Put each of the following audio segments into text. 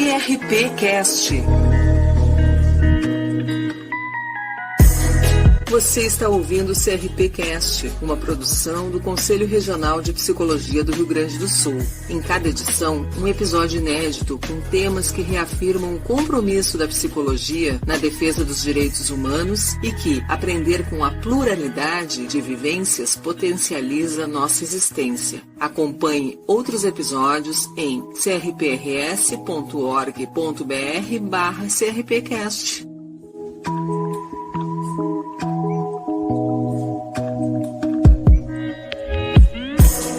CRP-Cast. Você está ouvindo o CRP-Cast, uma produção do Conselho Regional de Psicologia do Rio Grande do Sul. Em cada edição, um episódio inédito com temas que reafirmam o compromisso da psicologia na defesa dos direitos humanos e que aprender com a pluralidade de vivências potencializa nossa existência. Acompanhe outros episódios em crprs.org.br/CRPcast.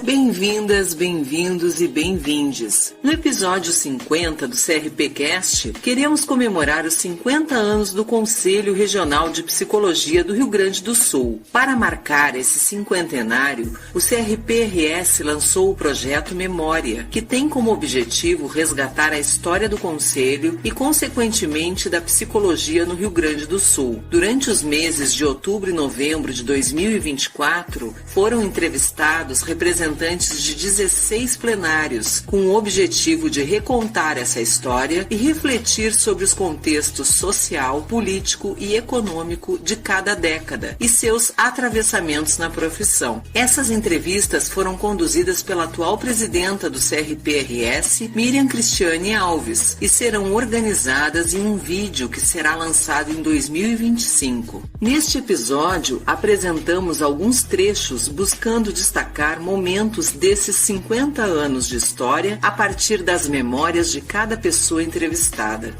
Bem-vindas, bem-vindos e bem-vindes. No episódio 50 do CRP-Cast, queremos comemorar os 50 anos do Conselho Regional de Psicologia do Rio Grande do Sul. Para marcar esse cinquentenário, o CRPRS lançou o projeto Memória, que tem como objetivo resgatar a história do Conselho e, consequentemente, da psicologia no Rio Grande do Sul. Durante os meses de outubro e novembro de 2024, foram entrevistados representantes de 16 plenários, com o objetivo de recontar essa história e refletir sobre os contextos social, político e econômico de cada década e seus atravessamentos na profissão. Essas entrevistas foram conduzidas pela atual presidenta do CRPRS, Miriam Cristiane Alves, e serão organizadas em um vídeo que será lançado em 2025. Neste episódio, apresentamos alguns trechos buscando destacar momentos desses 50 anos de história a partir das memórias de cada pessoa entrevistada.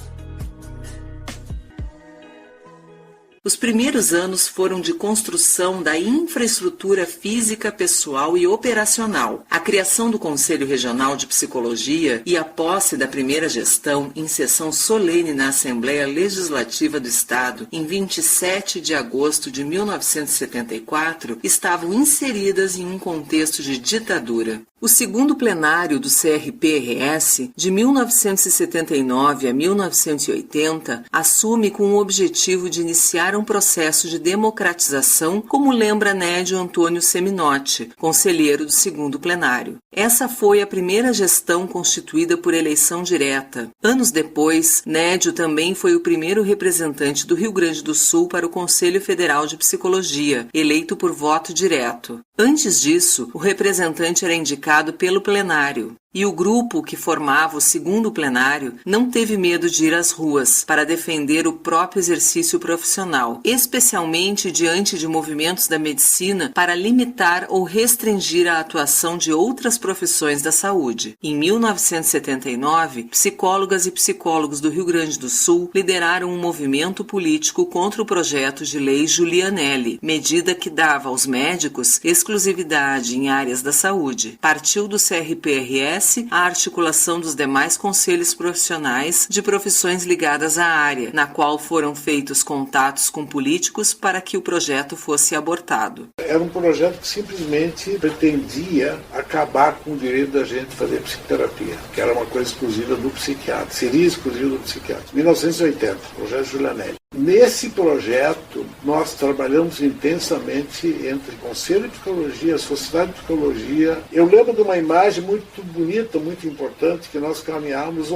Os primeiros anos foram de construção da infraestrutura física, pessoal e operacional, a criação do Conselho Regional de Psicologia e a posse da primeira gestão em sessão solene na Assembleia Legislativa do Estado, em 27 de agosto de 1974, estavam inseridas em um contexto de ditadura. O segundo plenário do CRPRS, de 1979 a 1980, assume com o objetivo de iniciar um processo de democratização, como lembra Nédio Antônio Seminotti, conselheiro do segundo plenário. Essa foi a primeira gestão constituída por eleição direta. Anos depois, Nédio também foi o primeiro representante do Rio Grande do Sul para o Conselho Federal de Psicologia, eleito por voto direto. Antes disso, o representante era indicado pelo plenário. E o grupo que formava o segundo plenário não teve medo de ir às ruas para defender o próprio exercício profissional, especialmente diante de movimentos da medicina para limitar ou restringir a atuação de outras profissões da saúde. Em 1979, psicólogas e psicólogos do Rio Grande do Sul lideraram um movimento político contra o projeto de lei Julianelli, medida que dava aos médicos exclusividade em áreas da saúde. Partiu do CRPRS a articulação dos demais conselhos profissionais de profissões ligadas à área, na qual foram feitos contatos com políticos para que o projeto fosse abortado. Era um projeto que simplesmente pretendia acabar com o direito da gente fazer psicoterapia, que era uma coisa exclusiva do psiquiatra, seria exclusiva do psiquiatra. 1980, projeto Julianelli. Nesse projeto, nós trabalhamos intensamente entre Conselho de Psicologia, Sociedade de Psicologia. Eu lembro de uma imagem muito bonita, muito importante, que nós caminhávamos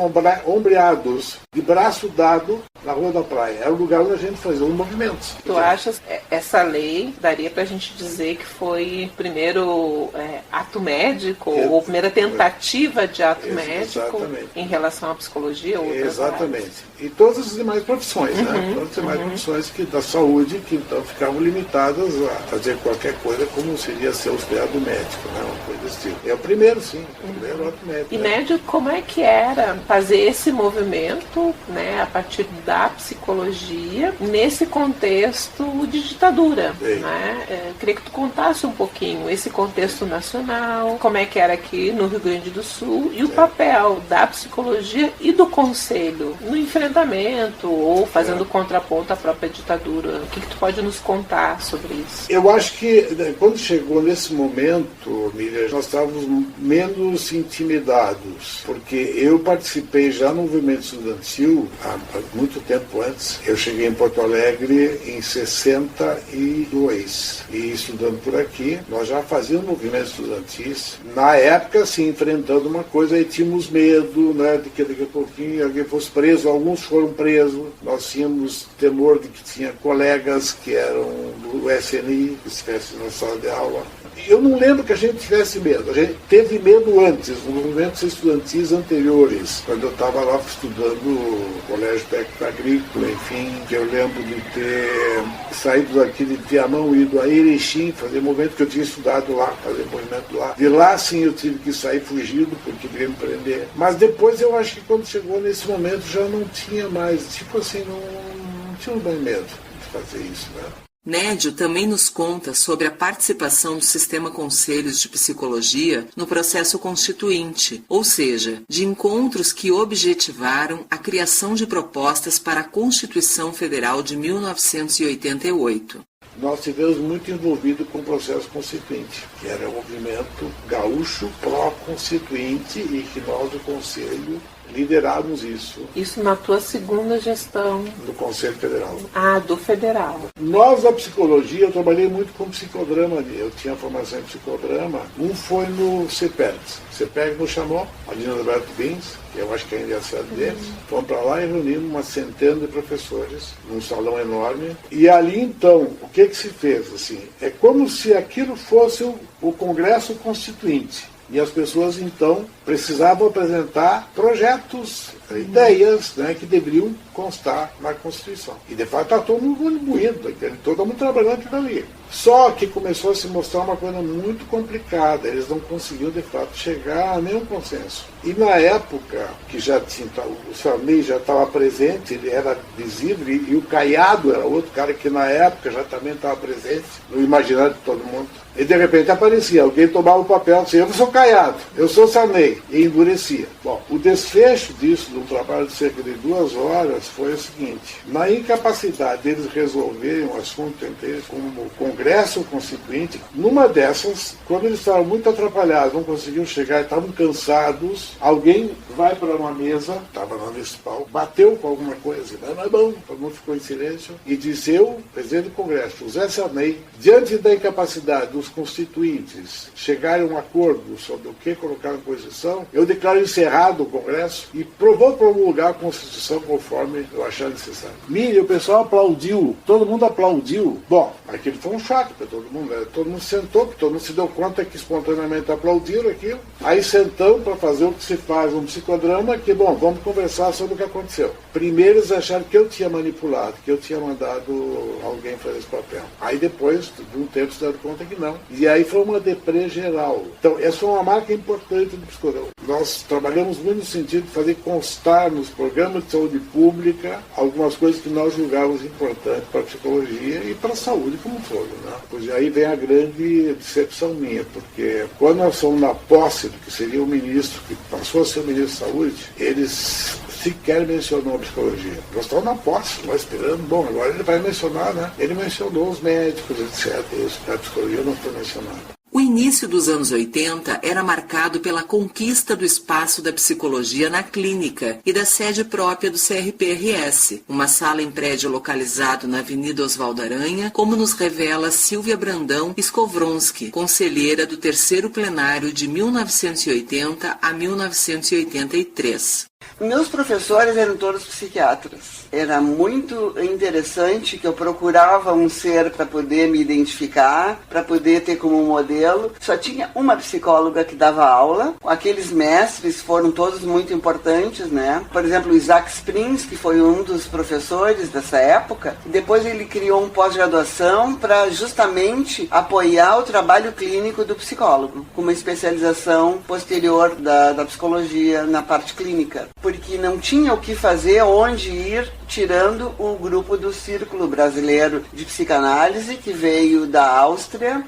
ombreados, de braço dado, na Rua da Praia. Era o lugar onde a gente fazia os movimentos. Tu achas que essa lei daria pra gente dizer que foi o primeiro ato médico, ou a primeira tentativa de ato médico em relação à psicologia? Exatamente. E todas as demais profissões, né? Todas as demais profissões da saúde que então ficavam limitadas a fazer qualquer coisa como seria ser auxiliar do médico, né? Uma coisa desse tipo. É o primeiro, sim. O primeiro ato médico. E Nédio, como é que era fazer esse movimento, né, a partir da psicologia, nesse contexto de ditadura, né? Queria que tu contasse um pouquinho esse contexto nacional, como é que era aqui no Rio Grande do Sul e o papel da psicologia e do conselho no enfrentamento ou fazendo contraponto à própria ditadura. O que tu tu pode nos contar sobre isso? Eu acho que quando chegou nesse momento, Miriam, nós estávamos menos intimidados, porque eu participei já no movimento estudantil há muito tempo antes. Eu cheguei em Porto Alegre em 62 e estudando por aqui, nós já fazíamos movimentos estudantis. Na época, assim, enfrentando uma coisa, aí tínhamos medo, né, de que daqui a pouquinho alguém fosse preso. Alguns foram presos. Nós tínhamos temor de que tinha colegas que eram do SNI, que estivessem na sala de aula. Eu não lembro que a gente tivesse medo. A gente teve medo antes, nos movimentos estudantis anteriores, quando eu estava lá estudando no Colégio Técnico Agrícola, enfim, que eu lembro de ter saído daqui de Viamão e ido a Erechim, fazer movimento que eu tinha estudado lá, fazer movimento lá. De lá, sim, eu tive que sair fugido, porque queria me prender. Mas depois eu acho que quando chegou nesse momento já não tinha mais, tipo assim, não tinha mais medo de fazer isso, né? Nédio também nos conta sobre a participação do Sistema Conselhos de Psicologia no processo constituinte, ou seja, de encontros que objetivaram a criação de propostas para a Constituição Federal de 1988. Nós estivemos muito envolvidos com o processo constituinte, que era o movimento gaúcho pró-constituinte e que nós, do Conselho, liderávamos isso. Isso na tua segunda gestão? Do Conselho Federal. Ah, do Federal. Nós, da psicologia, eu trabalhei muito com psicodrama ali. Eu tinha formação em psicodrama. Um foi no CEPERT. O CEPERT nos chamou, ali no Alberto Bins, que eu acho que ainda é a sede deles. Fomos para lá e reunimos uma centena de professores num salão enorme. E ali, então, o que se fez? Assim, é como se aquilo fosse o Congresso Constituinte. E as pessoas, então, precisavam apresentar projetos, ideias, né, que deveriam constar na Constituição. E, de fato, está todo mundo contribuindo, todo mundo trabalhando aquilo ali. Só que começou a se mostrar uma coisa muito complicada. Eles não conseguiam, de fato, chegar a nenhum consenso. E, na época, que já tinha, o Sarney já estava presente, ele era visível, e o Caiado era outro cara que, na época, já também estava presente no imaginário de todo mundo. E, de repente, aparecia. Alguém tomava o papel assim, eu sou Caiado, eu sou Sarney, e endurecia. Bom, o desfecho disso, de um trabalho de cerca de 2 horas, foi o seguinte: na incapacidade deles resolverem um assunto entre eles, como o Congresso Constituinte, numa dessas, quando eles estavam muito atrapalhados, não conseguiam chegar, estavam cansados, alguém vai para uma mesa, estava na municipal, bateu com alguma coisa, não é bom, todo mundo ficou em silêncio, e disse: eu, presidente do Congresso, José Sarney, diante da incapacidade dos constituintes chegarem a um acordo sobre o que colocar em Constituição, eu declaro encerrado o Congresso e vou promulgar a Constituição conforme eu achar necessário. Miriam, o pessoal aplaudiu, todo mundo aplaudiu. Bom, aquilo foi um choque para todo mundo, né? Todo mundo sentou, todo mundo se deu conta que espontaneamente aplaudiram aquilo. Aí sentamos para fazer o que se faz um psicodrama, que, bom, vamos conversar sobre o que aconteceu. Primeiro eles acharam que eu tinha manipulado, que eu tinha mandado alguém fazer esse papel. Aí depois, de um tempo, se deram conta que não. E aí foi uma deprê geral. Então, essa foi uma marca importante do psicodrama. Nós trabalhamos muito no sentido de fazer constar nos programas de saúde pública algumas coisas que nós julgávamos importantes para a psicologia e para a saúde como um todo, né? Pois aí vem a grande decepção minha, porque quando nós fomos na posse do que seria o ministro, que passou a ser o ministro da Saúde, eles sequer mencionou a psicologia. Nós estávamos na posse, nós esperando, bom, agora ele vai mencionar, né? Ele mencionou os médicos, etc. Isso, a psicologia não foi mencionada. O início dos anos 80 era marcado pela conquista do espaço da psicologia na clínica e da sede própria do CRPRS, uma sala em prédio localizado na Avenida Oswaldo Aranha, como nos revela Silvia Brandão Skovronski, conselheira do 3º plenário de 1980 a 1983. Meus professores eram todos psiquiatras. Era muito interessante que eu procurava um ser para poder me identificar, para poder ter como modelo. Só tinha uma psicóloga que dava aula. Aqueles mestres foram todos muito importantes, né? Por exemplo, o Isaac Springs, que foi um dos professores dessa época. Depois ele criou um pós-graduação para justamente apoiar o trabalho clínico do psicólogo, com uma especialização posterior da psicologia na parte clínica. porque não tinha o que fazer, onde ir, tirando o grupo do Círculo Brasileiro de Psicanálise, que veio da Áustria,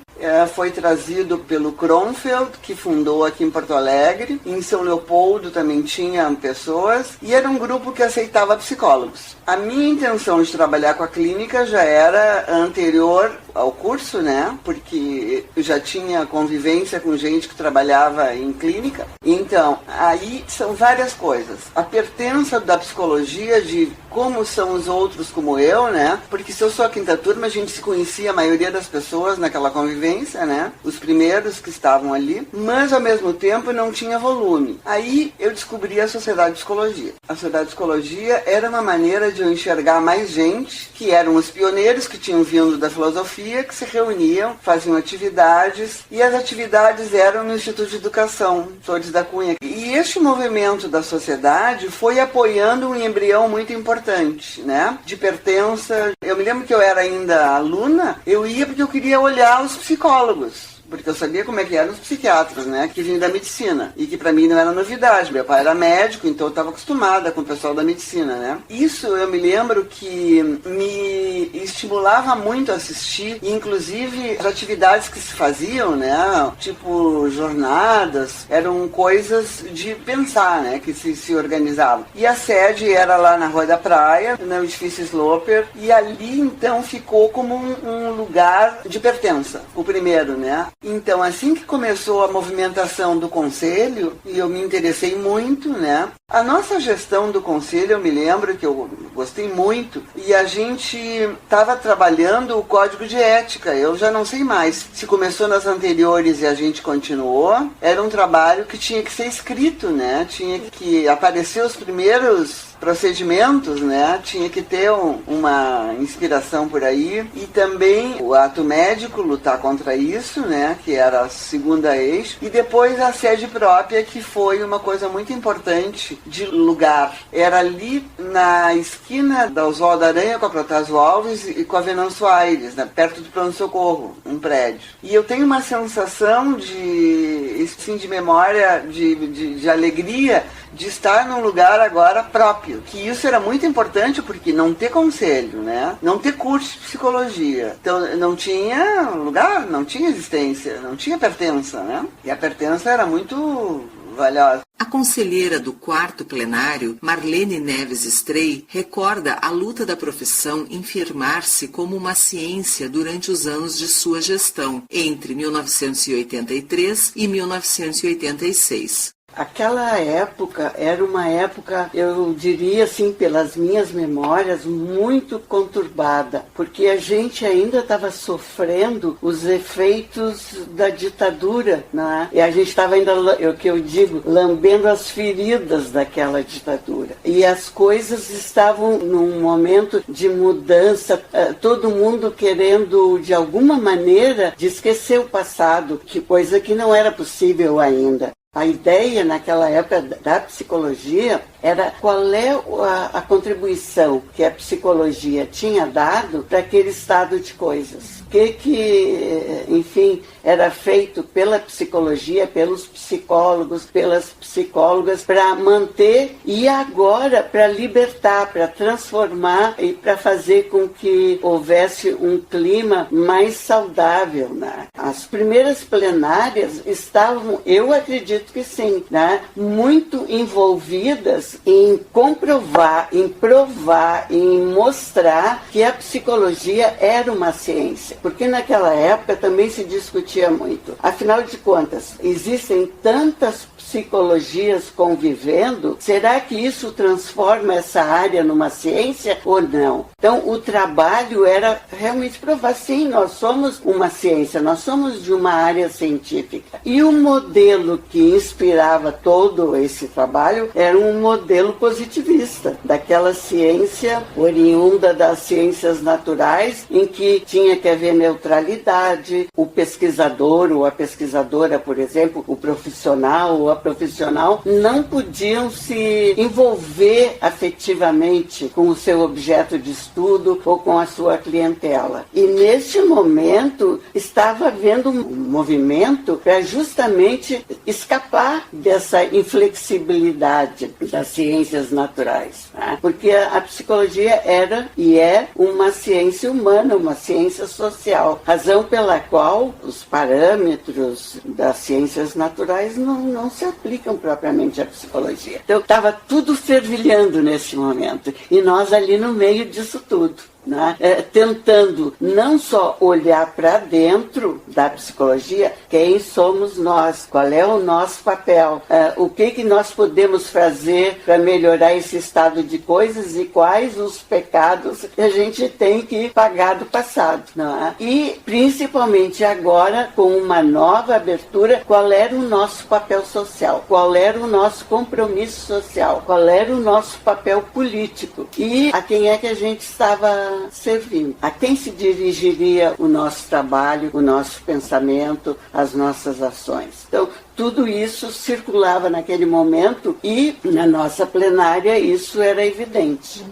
foi trazido pelo Kronfeld, que fundou aqui em Porto Alegre. Em São Leopoldo também tinha pessoas, e era um grupo que aceitava psicólogos. A minha intenção de trabalhar com a clínica já era anterior ao curso, né? Porque eu já tinha convivência com gente que trabalhava em clínica. Então, aí são várias coisas. A pertença da psicologia, de como são os outros como eu, né? Porque se eu sou a quinta turma, a gente se conhecia a maioria das pessoas naquela convivência, né? Os primeiros que estavam ali, mas ao mesmo tempo não tinha volume. Aí eu descobri a Sociedade de Psicologia. A Sociedade de Psicologia era uma maneira de eu enxergar mais gente, que eram os pioneiros que tinham vindo da filosofia, que se reuniam, faziam atividades, e as atividades eram no Instituto de Educação, Flores da Cunha. E este movimento da sociedade foi apoiando um embrião muito importante, né? De pertença. Eu me lembro que eu era ainda aluna, eu ia porque eu queria olhar os psicólogos, porque eu sabia como é que eram os psiquiatras, né, que vinham da medicina, e que para mim não era novidade. Meu pai era médico, então eu estava acostumada com o pessoal da medicina, né. Isso eu me lembro que me estimulava muito a assistir, inclusive as atividades que se faziam, né, tipo jornadas, eram coisas de pensar, né, que se organizavam. E a sede era lá na Rua da Praia, no edifício Sloper, e ali então ficou como um lugar de pertença, o primeiro, né. Então, assim que começou a movimentação do Conselho, e eu me interessei muito, né? A nossa gestão do Conselho, eu me lembro que eu gostei muito, e a gente estava trabalhando o Código de Ética. Eu já não sei mais se começou nas anteriores e a gente continuou. Era um trabalho que tinha que ser escrito, né? Tinha que aparecer os primeiros procedimentos, né? Tinha que ter uma inspiração por aí. E também o ato médico, lutar contra isso, né? Que era a segunda eixo. E depois a sede própria, que foi uma coisa muito importante de lugar. Era ali na esquina da Oswaldo Aranha com a Protásio Alves e com a Venâncio Aires, né? Perto do pronto-socorro, um prédio. E eu tenho uma sensação de memória, de alegria, de estar num lugar agora próprio. Que isso era muito importante porque não ter conselho, né? Não ter curso de psicologia. Então não tinha lugar, não tinha existência, não tinha pertença, né? E a pertença era muito valiosa. A conselheira do 4º plenário, Marlene Neves Strey, recorda a luta da profissão em firmar-se como uma ciência durante os anos de sua gestão, entre 1983 e 1986. Aquela época era uma época, eu diria assim, pelas minhas memórias, muito conturbada, porque a gente ainda estava sofrendo os efeitos da ditadura, né? E a gente estava ainda, o que eu digo, lambendo as feridas daquela ditadura. E as coisas estavam num momento de mudança, todo mundo querendo, de alguma maneira, de esquecer o passado, que coisa que não era possível ainda. A ideia naquela época da psicologia era qual é a contribuição que a psicologia tinha dado para aquele estado de coisas. O que, enfim, era feito pela psicologia, pelos psicólogos, pelas psicólogas, para manter e agora para libertar, para transformar e para fazer com que houvesse um clima mais saudável, né? As primeiras plenárias estavam, eu acredito que sim, né, muito envolvidas em comprovar, em provar, em mostrar que a psicologia era uma ciência. Porque naquela época também se discutia muito. Afinal de contas, existem tantas psicologias convivendo, será que isso transforma essa área numa ciência ou não? Então, o trabalho era realmente provar, sim, nós somos uma ciência, nós somos de uma área científica. E o modelo que inspirava todo esse trabalho era um modelo positivista, daquela ciência oriunda das ciências naturais, em que tinha que haver neutralidade, o pesquisador ou a pesquisadora, por exemplo, o profissional ou a profissional não podiam se envolver afetivamente com o seu objeto de estudo ou com a sua clientela. E neste momento estava havendo um movimento para justamente escapar dessa inflexibilidade das ciências naturais, né? Porque a psicologia era e é uma ciência humana, uma ciência social, razão pela qual os parâmetros das ciências naturais não se aplicam propriamente à psicologia. Então estava tudo fervilhando nesse momento e nós ali no meio disso tudo, né? Tentando não só olhar para dentro da psicologia, quem somos nós, qual é o nosso papel, o que nós podemos fazer para melhorar esse estado de coisas e quais os pecados que a gente tem que pagar do passado, não é? E principalmente agora, com uma nova abertura, qual era o nosso papel social, qual era o nosso compromisso social, qual era o nosso papel político e a quem é que a gente estava servindo, a quem se dirigiria o nosso trabalho, o nosso pensamento, as nossas ações. Então, tudo isso circulava naquele momento e na nossa plenária isso era evidente.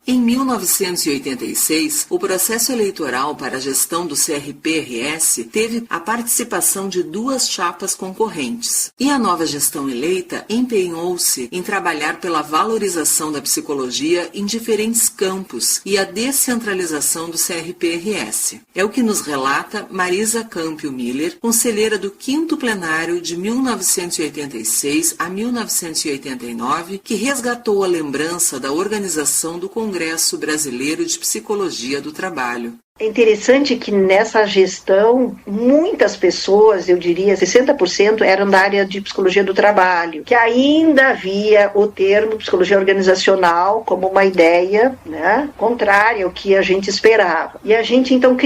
Em 1986, o processo eleitoral para a gestão do CRPRS teve a participação de 2 chapas concorrentes. E a nova gestão eleita empenhou-se em trabalhar pela valorização da psicologia em diferentes campos e a descentralização do CRPRS. É o que nos relata Marisa Campio Miller, conselheira do 5º plenário de 1986 a 1989, que resgatou a lembrança da organização do Congresso Brasileiro de Psicologia do Trabalho. É interessante que nessa gestão, muitas pessoas, eu diria 60%, eram da área de psicologia do trabalho, que ainda havia o termo psicologia organizacional como uma ideia, né, contrária ao que a gente esperava. E a gente então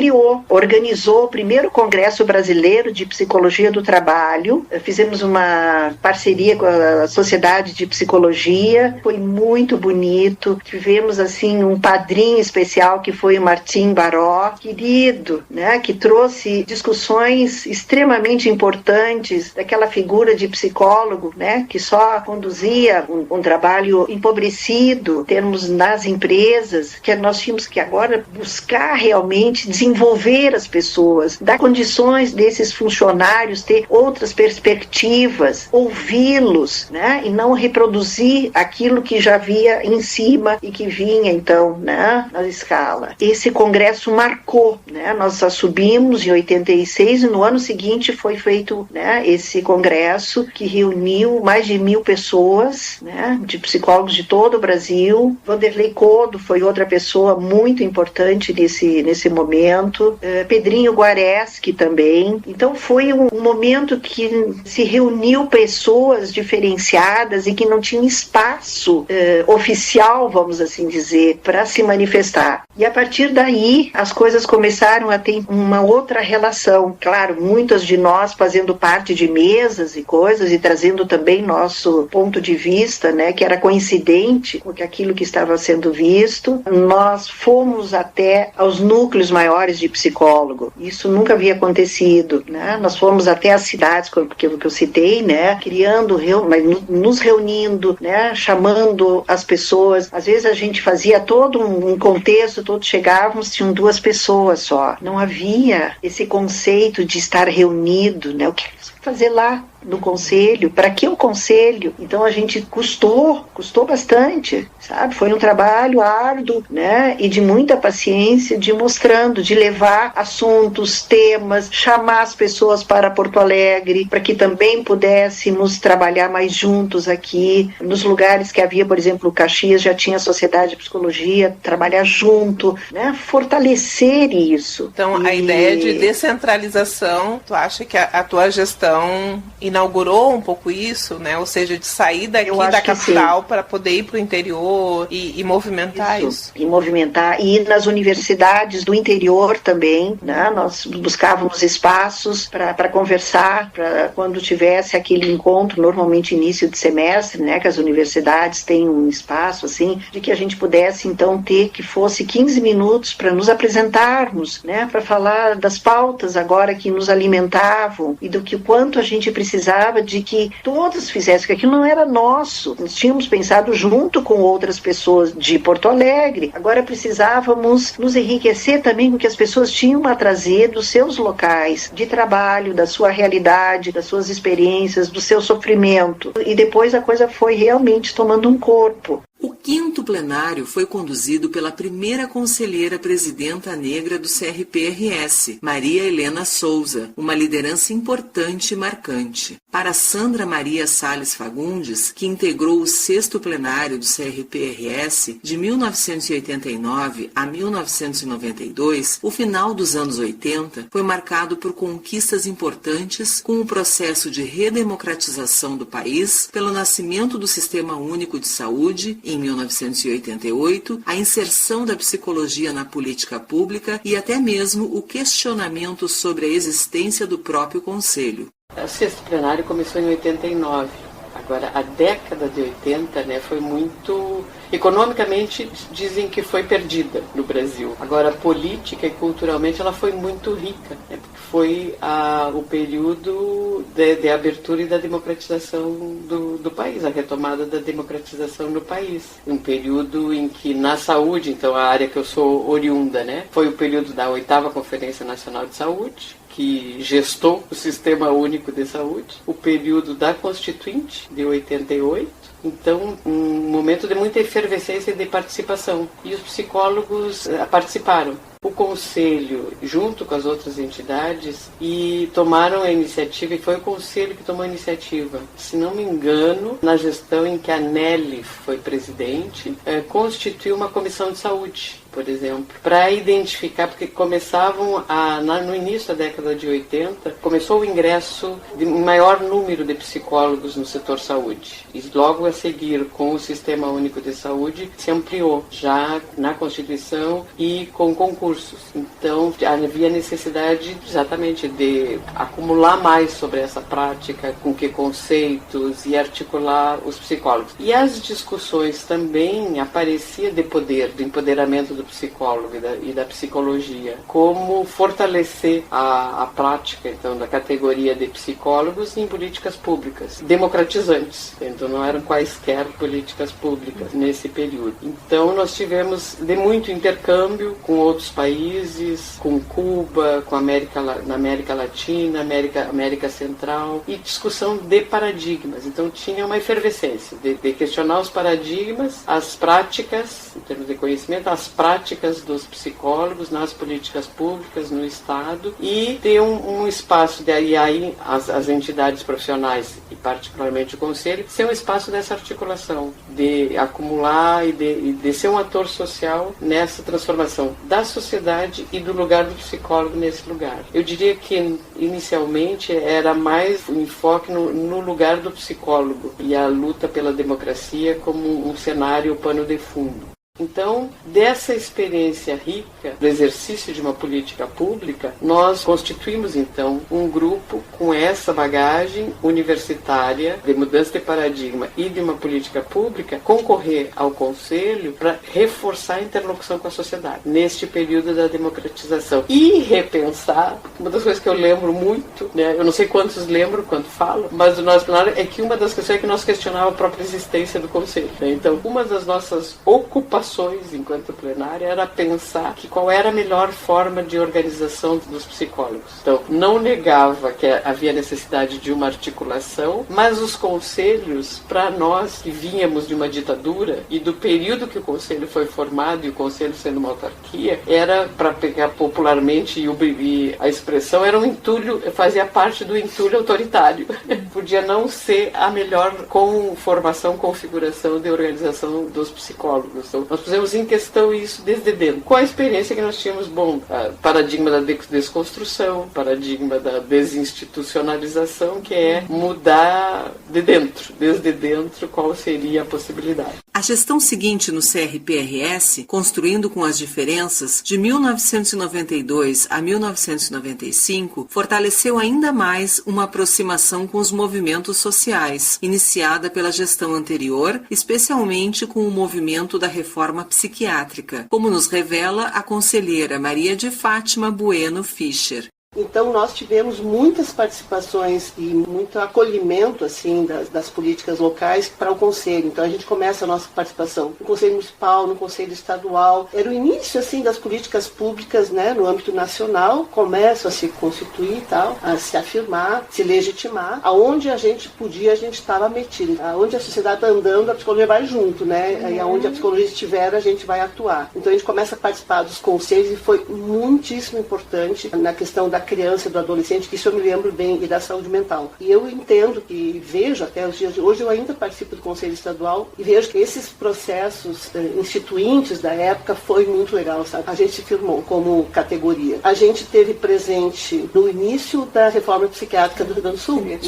organizou o primeiro Congresso Brasileiro de Psicologia do Trabalho, fizemos uma parceria com a Sociedade de Psicologia, foi muito bonito, tivemos assim um padrinho especial que foi o Martim Baró, querido, né, que trouxe discussões extremamente importantes daquela figura de psicólogo, né, que só conduzia um trabalho empobrecido, termos nas empresas, que nós tínhamos que agora buscar realmente desenvolver as pessoas, dar condições desses funcionários ter outras perspectivas, ouvi-los, né, e não reproduzir aquilo que já havia em cima e que vinha então, né, na escala. Esse congresso marcou, né? Nós subimos em 86 e no ano seguinte foi feito, né, esse congresso que reuniu mais de 1.000 pessoas, né, de psicólogos de todo o Brasil. Vanderlei Codo foi outra pessoa muito importante nesse momento, Pedrinho Guareschi também. Então foi um momento que se reuniu pessoas diferenciadas e que não tinham espaço oficial, vamos assim dizer, para se manifestar. E a partir daí as coisas começaram a ter uma outra relação. Claro, muitas de nós fazendo parte de mesas e coisas e trazendo também nosso ponto de vista, né, que era coincidente com aquilo que estava sendo visto. Nós fomos até aos núcleos maiores de psicólogo. Isso nunca havia acontecido, né? Nós fomos até as cidades que eu citei, né, nos reunindo, né, chamando as pessoas. Às vezes a gente fazia todo um contexto, todos chegávamos, tinham 2 pessoas só. Não havia esse conceito de estar reunido, né? O que fazer lá no conselho? Para que o conselho? Então a gente custou bastante, sabe? Foi um trabalho árduo, né? E de muita paciência, de levar assuntos, temas, chamar as pessoas para Porto Alegre, para que também pudéssemos trabalhar mais juntos aqui, nos lugares que havia, por exemplo, Caxias já tinha a Sociedade de Psicologia, trabalhar junto, né? Fortalecer isso. Então, a ideia de descentralização, tu acha que a tua gestão inaugurou um pouco isso, né? Ou seja, de sair daqui da capital para poder ir para o interior e movimentar isso. E movimentar. E ir nas universidades do interior também, né? Nós buscávamos espaços para conversar, para quando tivesse aquele encontro, normalmente início de semestre, né? Que as universidades têm um espaço, assim, de que a gente pudesse, então, ter que fosse 15 minutos para nos apresentarmos, né? Para falar das pautas agora que nos alimentavam e do que quanto quanto a gente precisava de que todos fizessem, que aquilo não era nosso. Nós tínhamos pensado junto com outras pessoas de Porto Alegre. Agora precisávamos nos enriquecer também com o que as pessoas tinham a trazer dos seus locais de trabalho, da sua realidade, das suas experiências, do seu sofrimento. E depois a coisa foi realmente tomando um corpo. O 5º plenário foi conduzido pela primeira conselheira presidenta negra do CRPRS, Maria Helena Souza, uma liderança importante e marcante. Para Sandra Maria Salles Fagundes, que integrou o 6º plenário do CRPRS de 1989 a 1992, o final dos anos 80 foi marcado por conquistas importantes com o processo de redemocratização do país, pelo nascimento do Sistema Único de Saúde, em 1988, a inserção da psicologia na política pública e até mesmo o questionamento sobre a existência do próprio Conselho. O 6º plenário começou em 89. Agora, a década de 80, foi muito... Economicamente, dizem que foi perdida no Brasil. Agora, política e culturalmente, ela foi muito rica, porque foi o período de abertura e da democratização do país, a retomada da democratização no país. Um período em que, na saúde, então a área que eu sou oriunda, foi o período da 8ª Conferência Nacional de Saúde, que gestou o Sistema Único de Saúde, o período da Constituinte, de 88, então um momento de muita efervescência e de participação. E os psicólogos participaram. O Conselho, junto com as outras entidades, e tomaram a iniciativa, e foi o Conselho que tomou a iniciativa. Se não me engano, na gestão em que a Nelly foi presidente, constituiu uma comissão de saúde, por exemplo, para identificar, porque começavam no início da década de 80, começou o ingresso de um maior número de psicólogos no setor saúde. E logo a seguir, com o Sistema Único de Saúde, se ampliou já na Constituição e com concursos. Então, havia necessidade exatamente de acumular mais sobre essa prática, com que conceitos, e articular os psicólogos. E as discussões também apareciam de poder, do empoderamento do psicólogo e da psicologia, como fortalecer a prática, então, da categoria de psicólogos em políticas públicas, democratizantes. Então, não eram quaisquer políticas públicas nesse período. Então, nós tivemos de muito intercâmbio com outros países, com Cuba, na América Latina, América Central, e discussão de paradigmas. Então, tinha uma efervescência de questionar os paradigmas, as práticas, em termos de conhecimento, as práticas dos psicólogos nas políticas públicas, no Estado, e ter um espaço, e aí as entidades profissionais, e particularmente o Conselho, ser um espaço dessa articulação, de acumular e de ser um ator social nessa transformação da sociedade e do lugar do psicólogo nesse lugar. Eu diria que, inicialmente, era mais um enfoque no lugar do psicólogo e a luta pela democracia como um cenário, pano de fundo. Então, dessa experiência rica do exercício de uma política pública, nós constituímos, então, um grupo com essa bagagem universitária de mudança de paradigma e de uma política pública, concorrer ao Conselho para reforçar a interlocução com a sociedade, neste período da democratização. E repensar, uma das coisas que eu lembro muito, eu não sei quantos lembram quando falo, mas do nosso plenário é que uma das questões é que nós questionávamos a própria existência do Conselho. Então, uma das nossas ocupações enquanto plenária era pensar que qual era a melhor forma de organização dos psicólogos. Então, não negava que havia necessidade de uma articulação, mas os conselhos, para nós que vínhamos de uma ditadura e do período que o conselho foi formado, e o conselho sendo uma autarquia, era, para pegar popularmente e a expressão, era um entulho, fazia parte do entulho autoritário. Podia não ser a melhor configuração de organização dos psicólogos. Então, nós pusemos em questão isso desde dentro. Com a experiência que nós tínhamos, paradigma da desconstrução, paradigma da desinstitucionalização, que é mudar de dentro, desde dentro, qual seria a possibilidade. A gestão seguinte no CRPRS, construindo com as diferenças, de 1992 a 1995, fortaleceu ainda mais uma aproximação com os movimentos sociais, iniciada pela gestão anterior, especialmente com o movimento da reforma psiquiátrica, como nos revela a conselheira Maria de Fátima Bueno Fischer. Então nós tivemos muitas participações e muito acolhimento assim das políticas locais para o Conselho. Então a gente começa a nossa participação no Conselho Municipal, no Conselho Estadual. Era o início assim das políticas públicas, né, no âmbito nacional, começam a se constituir e tal, a se afirmar, se legitimar. Aonde a gente podia, a gente estava metido. Aonde a sociedade está andando, a psicologia vai junto, né? E aonde a psicologia estiver, a gente vai atuar. Então a gente começa a participar dos conselhos e foi muitíssimo importante na questão da criança e do adolescente, que isso eu me lembro bem, e da saúde mental. E eu entendo e vejo até os dias de hoje, eu ainda participo do Conselho Estadual e vejo que esses processos instituintes da época foi muito legal, sabe? A gente se firmou como categoria. A gente teve presente no início da reforma psiquiátrica do Rio Grande do Sul, né?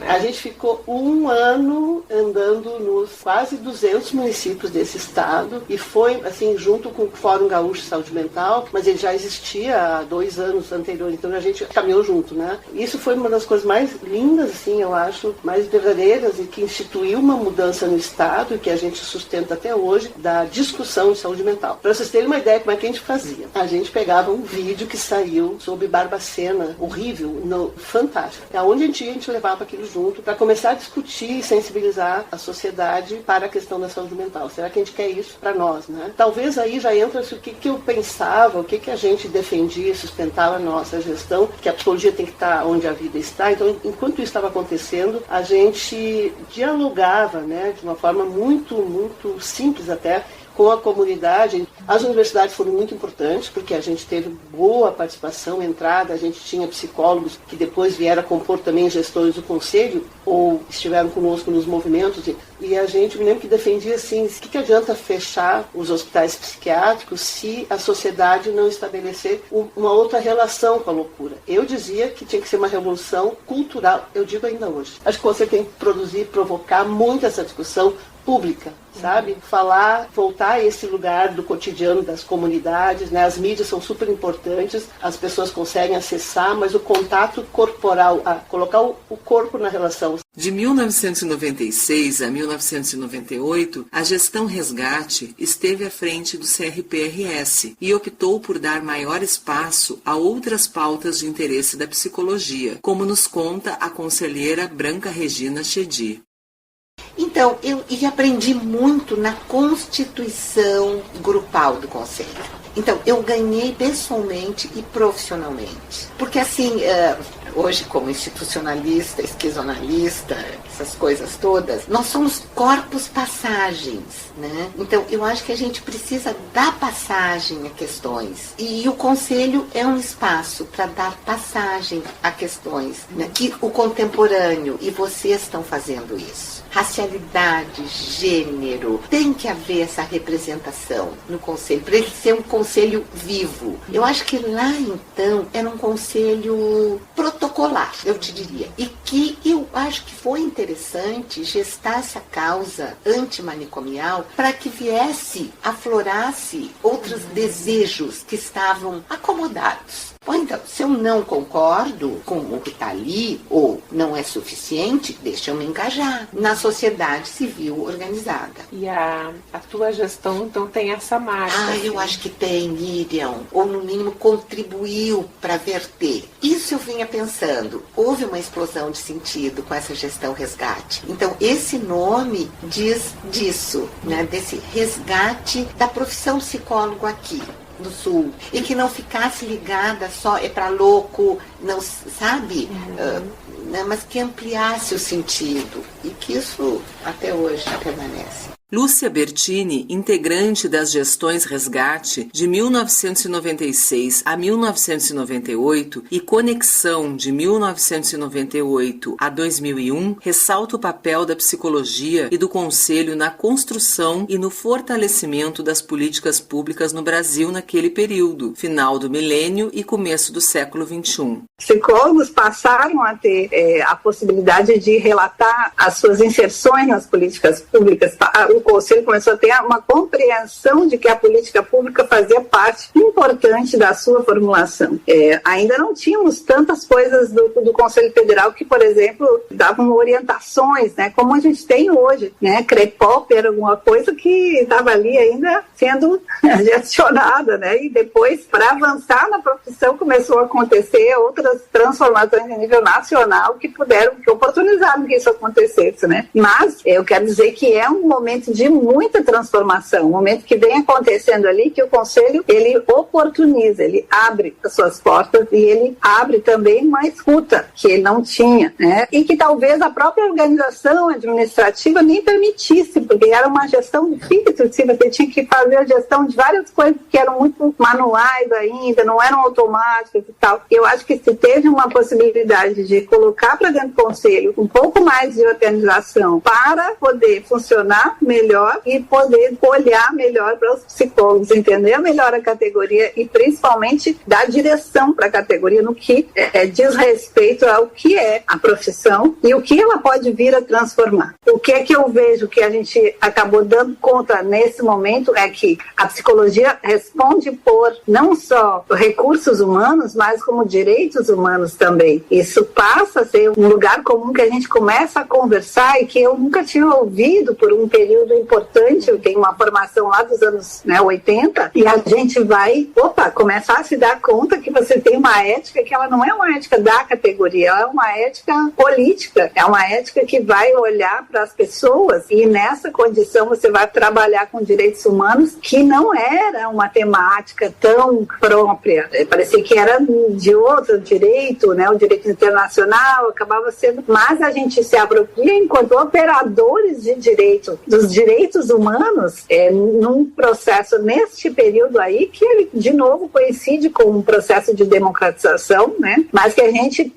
A gente ficou um ano andando nos quase 200 municípios desse estado e foi, assim, junto com o Fórum Gaúcho de Saúde Mental, mas ele já existia há 2 anos anteriores, então a gente caminhou junto, né? Isso foi uma das coisas mais lindas, assim, eu acho, mais verdadeiras e que instituiu uma mudança no estado e que a gente sustenta até hoje da discussão de saúde mental. Para vocês terem uma ideia como é que a gente fazia. A gente pegava um vídeo que saiu sobre Barbacena, horrível, fantástico. Aonde a gente levava aquilo junto para começar a discutir e sensibilizar a sociedade para a questão da saúde mental. Será que a gente quer isso para nós, né? Talvez aí já entra o que eu pensava, o que a gente defendia, sustentava a nossa gestão, que a psicologia tem que estar onde a vida está. Então, enquanto isso estava acontecendo, a gente dialogava, né, de uma forma muito, muito simples até, com a comunidade. As universidades foram muito importantes, porque a gente teve boa participação, entrada, a gente tinha psicólogos que depois vieram a compor também gestores do conselho, ou estiveram conosco nos movimentos, e a gente, me lembro que defendia assim, o que adianta fechar os hospitais psiquiátricos se a sociedade não estabelecer uma outra relação com a loucura? Eu dizia que tinha que ser uma revolução cultural, eu digo ainda hoje. Acho que você tem que produzir, provocar muito essa discussão pública, sabe? Falar, voltar a esse lugar do cotidiano das comunidades, né? As mídias são super importantes, as pessoas conseguem acessar, mas o contato corporal, colocar o corpo na relação. De 1996 a 1998, a gestão Resgate esteve à frente do CRPRS e optou por dar maior espaço a outras pautas de interesse da psicologia, como nos conta a conselheira Branca Regina Chedi. Então, eu aprendi muito na constituição grupal do Conselho. Então, eu ganhei pessoalmente e profissionalmente. Porque, assim, hoje, como institucionalista, esquizonalista, essas coisas todas, nós somos corpos passagens, né? Então, eu acho que a gente precisa dar passagem a questões. E o Conselho é um espaço para dar passagem a questões, né? Que o contemporâneo, e vocês estão fazendo isso. Racialidade, gênero, tem que haver essa representação no conselho, para ele ser um conselho vivo. Eu acho que lá, então, era um conselho protocolar, eu te diria, e que eu acho que foi interessante gestar essa causa antimanicomial para que viesse, aflorasse outros desejos que estavam acomodados. Ou então, se eu não concordo com o que está ali, ou não é suficiente, deixa eu me engajar na sociedade civil organizada. E a tua gestão, então, tem essa marca? Eu acho que tem, Miriam. Ou, no mínimo, contribuiu para verter. Isso eu vinha pensando. Houve uma explosão de sentido com essa gestão Resgate. Então, esse nome diz disso, né? Desse resgate da profissão psicólogo aqui do Sul, e que não ficasse ligada só para louco, não sabe, mas que ampliasse o sentido, e que isso até hoje permanece. Lúcia Bertini, integrante das gestões Resgate de 1996 a 1998 e Conexão de 1998 a 2001, ressalta o papel da psicologia e do Conselho na construção e no fortalecimento das políticas públicas no Brasil naquele período, final do milênio e começo do século XXI. Psicólogos passaram a ter a possibilidade de relatar as suas inserções nas políticas públicas, o Conselho começou a ter uma compreensão de que a política pública fazia parte importante da sua formulação. Ainda não tínhamos tantas coisas do Conselho Federal que, por exemplo, davam orientações, né, como a gente tem hoje, né? CREPOP era alguma coisa que estava ali ainda sendo gestionada, né? E depois, para avançar na profissão, começou a acontecer outras transformações a nível nacional que oportunizaram que isso acontecesse, né? Mas eu quero dizer que é um momento de muita transformação, um momento que vem acontecendo ali, que o Conselho, ele oportuniza, ele abre as suas portas e ele abre também uma escuta que ele não tinha, né? E que talvez a própria organização administrativa nem permitisse, porque era uma gestão difícil, você tinha que fazer a gestão de várias coisas que eram muito manuais ainda, não eram automáticas e tal. Eu acho que se teve uma possibilidade de colocar para dentro do Conselho um pouco mais de organização para poder funcionar melhor e poder olhar melhor para os psicólogos, entender melhor a categoria e principalmente dar direção para a categoria no que diz respeito ao que é a profissão e o que ela pode vir a transformar. O que é que eu vejo que a gente acabou dando conta nesse momento é que a psicologia responde por não só recursos humanos, mas como direitos humanos também. Isso passa a ser um lugar comum que a gente começa a conversar e que eu nunca tinha ouvido por um período importante. Eu tenho uma formação lá dos anos 80 e a gente vai, começar a se dar conta que você tem uma ética que ela não é uma ética da categoria, ela é uma ética política, é uma ética que vai olhar para as pessoas e nessa condição você vai trabalhar com direitos humanos que não era uma temática tão própria, parecia que era de outro direito, né? O direito internacional acabava sendo, mas a gente se apropria enquanto operadores de direito, dos direitos humanos, num processo neste período aí, que ele de novo coincide com um processo de democratização, né? Mas que a gente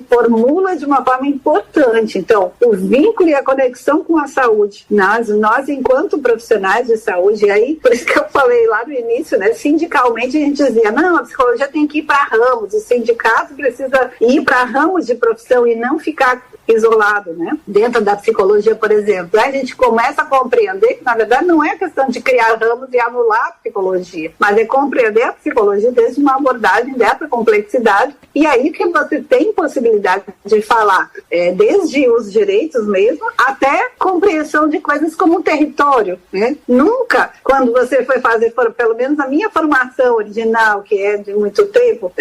formula de uma forma importante. Então, o vínculo e a conexão com a saúde. Nós enquanto profissionais de saúde, e aí, por isso que eu falei lá no início, né? Sindicalmente a gente dizia, não, a psicologia tem que ir para ramos, o sindicato precisa ir para ramos de profissão e não ficar isolado, né? Dentro da psicologia, por exemplo, a gente começa a compreender que, na verdade, não é questão de criar ramos e anular a psicologia, mas é compreender a psicologia desde uma abordagem dessa complexidade, e aí que você tem possibilidade de falar desde os direitos mesmo, até compreensão de coisas como o território, né? Nunca, quando você foi fazer, pelo menos a minha formação original, que é de muito tempo,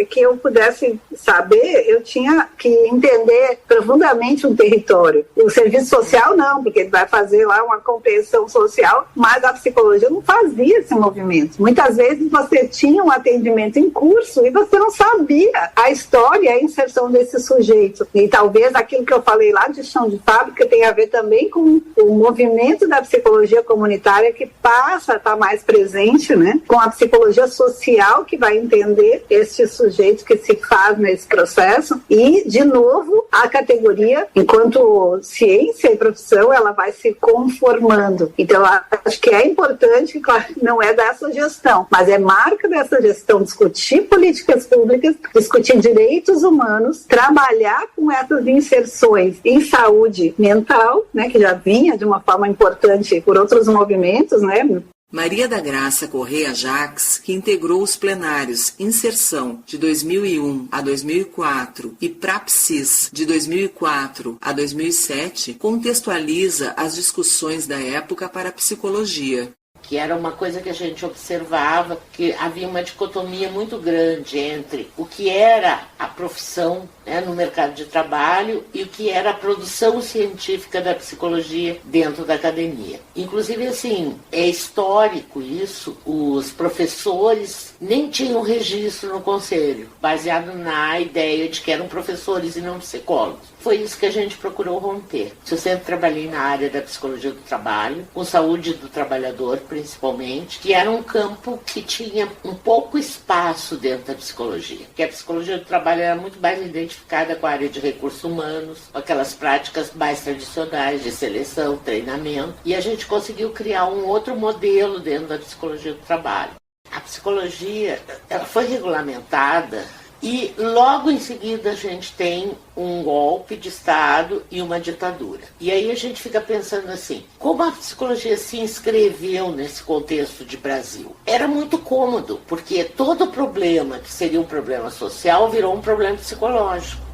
que eu pudesse saber, eu tinha que entender profundamente um território. O serviço social não, porque ele vai fazer lá uma compreensão social, mas a psicologia não fazia esse movimento. Muitas vezes você tinha um atendimento em curso e você não sabia a história e a inserção desse sujeito. E talvez aquilo que eu falei lá de chão de fábrica tenha a ver também com o movimento da psicologia comunitária que passa a estar mais presente, né? Com a psicologia social que vai entender este sujeito que se faz nesse processo e, de novo, a categoria, enquanto ciência e profissão, ela vai se conformando. Então, acho que é importante, claro, não é dessa gestão, mas é marca dessa gestão discutir políticas públicas, discutir direitos humanos, trabalhar com essas inserções em saúde mental, né, que já vinha de uma forma importante por outros movimentos, né? Maria da Graça Correia Jacques, que integrou os plenários Inserção de 2001 a 2004 e Prapsis de 2004 a 2007, contextualiza as discussões da época para a psicologia. Que era uma coisa que a gente observava, que havia uma dicotomia muito grande entre o que era a profissão, né, no mercado de trabalho e o que era a produção científica da psicologia dentro da academia. Inclusive, assim, é histórico isso, os professores nem tinham registro no conselho, baseado na ideia de que eram professores e não psicólogos. Foi isso que a gente procurou romper. Eu sempre trabalhei na área da psicologia do trabalho, com saúde do trabalhador, principalmente, que era um campo que tinha um pouco espaço dentro da psicologia. Porque a psicologia do trabalho era muito mais identificada com a área de recursos humanos, com aquelas práticas mais tradicionais de seleção, treinamento. E a gente conseguiu criar um outro modelo dentro da psicologia do trabalho. A psicologia, ela foi regulamentada E logo em seguida a gente tem um golpe de Estado e uma ditadura. E aí a gente fica pensando assim, como a psicologia se inscreveu nesse contexto de Brasil? Era muito cômodo, porque todo problema que seria um problema social virou um problema psicológico.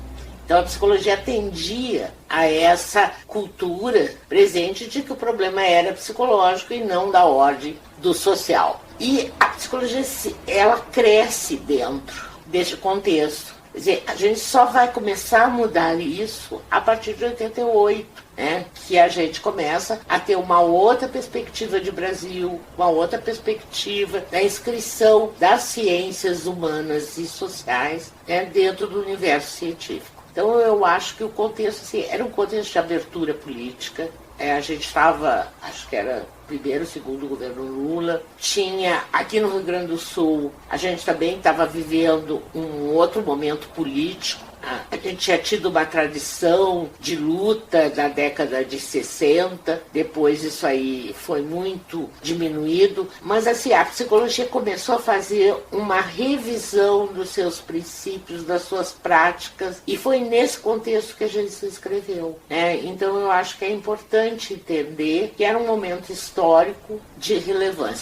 Então a psicologia atendia a essa cultura presente de que o problema era psicológico e não da ordem do social. E a psicologia, ela cresce dentro deste contexto. Quer dizer, a gente só vai começar a mudar isso a partir de 88, né? Que a gente começa a ter uma outra perspectiva de Brasil, uma outra perspectiva da inscrição das ciências humanas e sociais, né, dentro do universo científico. Então eu acho que o contexto assim, era um contexto de abertura política. A gente estava, acho que era primeiro, segundo governo Lula. Tinha, aqui no Rio Grande do Sul, a gente também estava vivendo um outro momento político. A gente tinha tido uma tradição de luta da década de 60, depois isso aí foi muito diminuído, mas assim, a psicologia começou a fazer uma revisão dos seus princípios, das suas práticas, e foi nesse contexto que a gente se inscreveu, né? Então eu acho que é importante entender que era um momento histórico de relevância.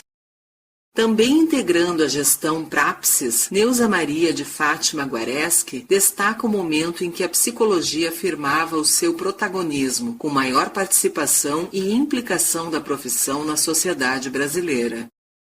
Também integrando a gestão Praxis, Neuza Maria de Fátima Guareschi destaca o momento em que a psicologia afirmava o seu protagonismo, com maior participação e implicação da profissão na sociedade brasileira.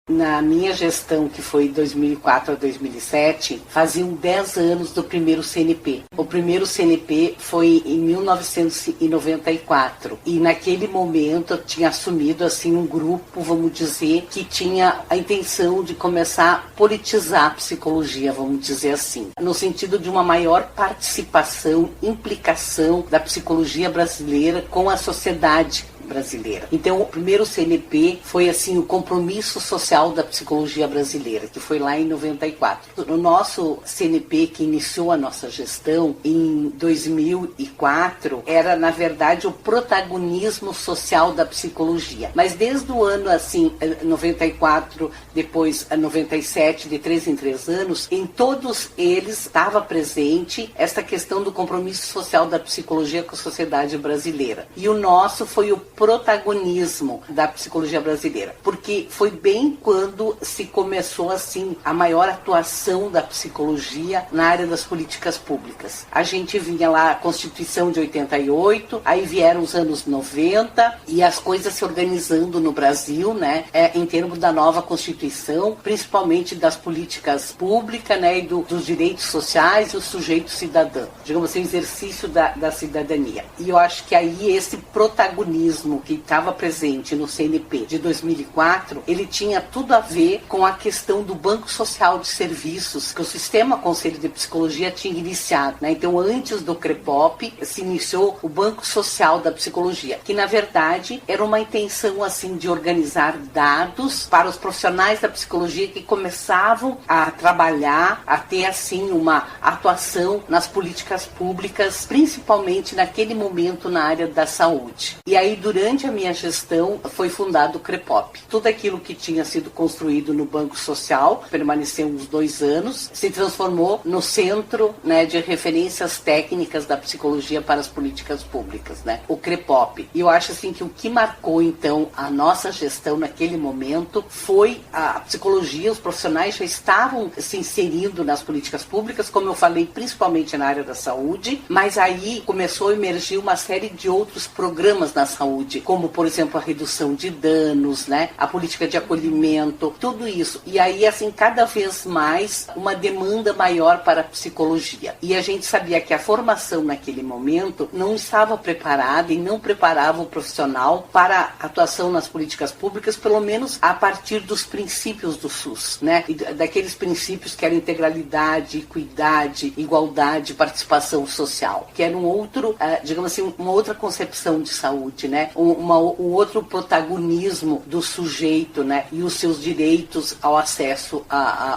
Na minha gestão, que foi de 2004 a 2007, faziam 10 anos do primeiro CNP. O primeiro CNP foi em 1994. E naquele momento eu tinha assumido assim, um grupo, vamos dizer, que tinha a intenção de começar a politizar a psicologia, vamos dizer assim. No sentido de uma maior participação, implicação da psicologia brasileira com a sociedade brasileira. Então, o primeiro CNP foi assim o compromisso social da psicologia brasileira, que foi lá em 94. O nosso CNP, que iniciou a nossa gestão em 2004, era, na verdade, o protagonismo social da psicologia. Mas desde o ano, assim, 94, depois 97, de 3 em 3 anos, em todos eles estava presente essa questão do compromisso social da psicologia com a sociedade brasileira. E o nosso foi o protagonismo da psicologia brasileira, porque foi bem quando se começou assim a maior atuação da psicologia na área das políticas públicas. A gente vinha lá a Constituição de 88, aí vieram os anos 90 e as coisas se organizando no Brasil, né, em termos da nova Constituição, principalmente das políticas públicas, né, e dos direitos sociais e o sujeito cidadão, digamos assim, o exercício da cidadania. E eu acho que aí esse protagonismo que estava presente no CNP de 2004, ele tinha tudo a ver com a questão do Banco Social de Serviços, que o Sistema Conselho de Psicologia tinha iniciado, né? Então, antes do CREPOP, se iniciou o Banco Social da Psicologia, que, na verdade, era uma intenção, assim, de organizar dados para os profissionais da psicologia que começavam a trabalhar, a ter, assim, uma atuação nas políticas públicas, principalmente naquele momento na área da saúde. E aí, durante a minha gestão, foi fundado o CREPOP. Tudo aquilo que tinha sido construído no Banco Social, permaneceu uns 2 anos, se transformou no centro, né, de referências técnicas da psicologia para as políticas públicas, né, o CREPOP. E eu acho assim que o que marcou, então, a nossa gestão naquele momento foi a psicologia, os profissionais já estavam se inserindo nas políticas públicas, como eu falei, principalmente na área da saúde, mas aí começou a emergir uma série de outros programas na saúde, como, por exemplo, a redução de danos, né, a política de acolhimento, tudo isso. E aí, assim, cada vez mais uma demanda maior para a psicologia. E a gente sabia que a formação naquele momento não estava preparada e não preparava o profissional para a atuação nas políticas públicas, pelo menos a partir dos princípios do SUS, né, e daqueles princípios que eram integralidade, equidade, igualdade, participação social, que era um outro, digamos assim, uma outra concepção de saúde, né, um outro protagonismo do sujeito, né, e os seus direitos ao acesso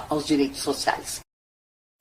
aos direitos sociais.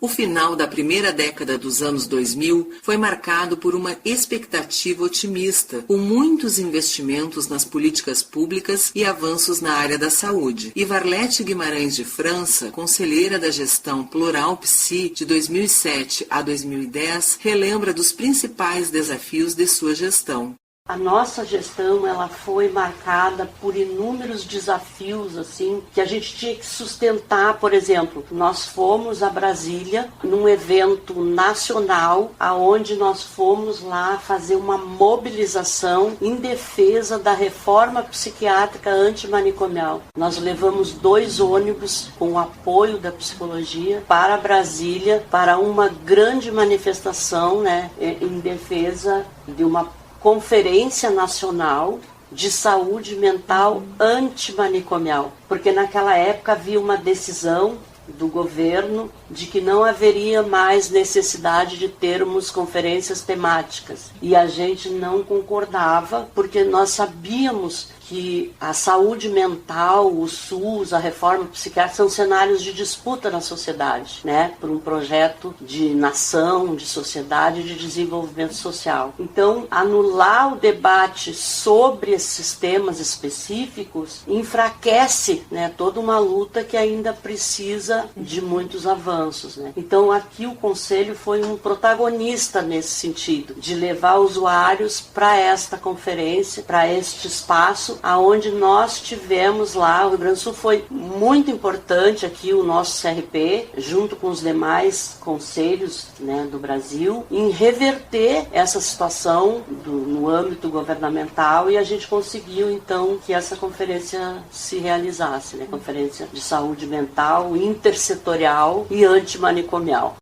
O final da primeira década dos anos 2000 foi marcado por uma expectativa otimista, com muitos investimentos nas políticas públicas e avanços na área da saúde. E Varlete Guimarães de França, conselheira da gestão Plural Psi de 2007 a 2010, relembra dos principais desafios de sua gestão. A nossa gestão, ela foi marcada por inúmeros desafios, assim, que a gente tinha que sustentar. Por exemplo, nós fomos a Brasília num evento nacional, aonde nós fomos lá fazer uma mobilização em defesa da reforma psiquiátrica antimanicomial. Nós levamos 2 ônibus com o apoio da psicologia para Brasília, para uma grande manifestação, né, em defesa de uma Conferência Nacional de Saúde Mental Antimanicomial, porque naquela época havia uma decisão do governo de que não haveria mais necessidade de termos conferências temáticas. E a gente não concordava, porque nós sabíamos que a saúde mental, o SUS, a reforma psiquiátrica são cenários de disputa na sociedade, né? Por um projeto de nação, de sociedade, de desenvolvimento social. Então, anular o debate sobre esses temas específicos enfraquece, né, toda uma luta que ainda precisa de muitos avanços, né? Então, aqui o Conselho foi um protagonista nesse sentido, de levar usuários para esta conferência, para este espaço, aonde nós tivemos lá, o Rio Grande do Sul foi muito importante aqui, o nosso CRP, junto com os demais conselhos, né, do Brasil, em reverter essa situação no âmbito governamental, e a gente conseguiu então que essa conferência se realizasse, né, Conferência de Saúde Mental Intersetorial e Antimanicomial.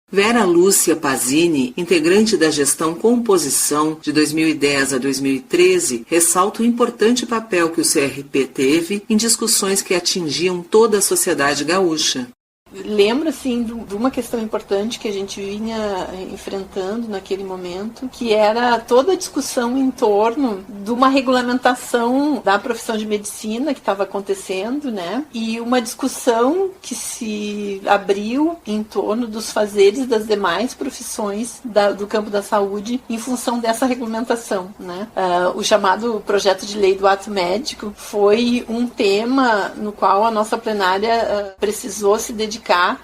Vera Lúcia Pazini, integrante da gestão Composição de 2010 a 2013, ressalta o importante papel que o CRP teve em discussões que atingiam toda a sociedade gaúcha. Lembro, assim, de uma questão importante que a gente vinha enfrentando naquele momento, que era toda a discussão em torno de uma regulamentação da profissão de medicina que estava acontecendo, né? E uma discussão que se abriu em torno dos fazeres das demais profissões do campo da saúde em função dessa regulamentação, né? O chamado projeto de lei do ato médico foi um tema no qual a nossa plenária precisou se dedicar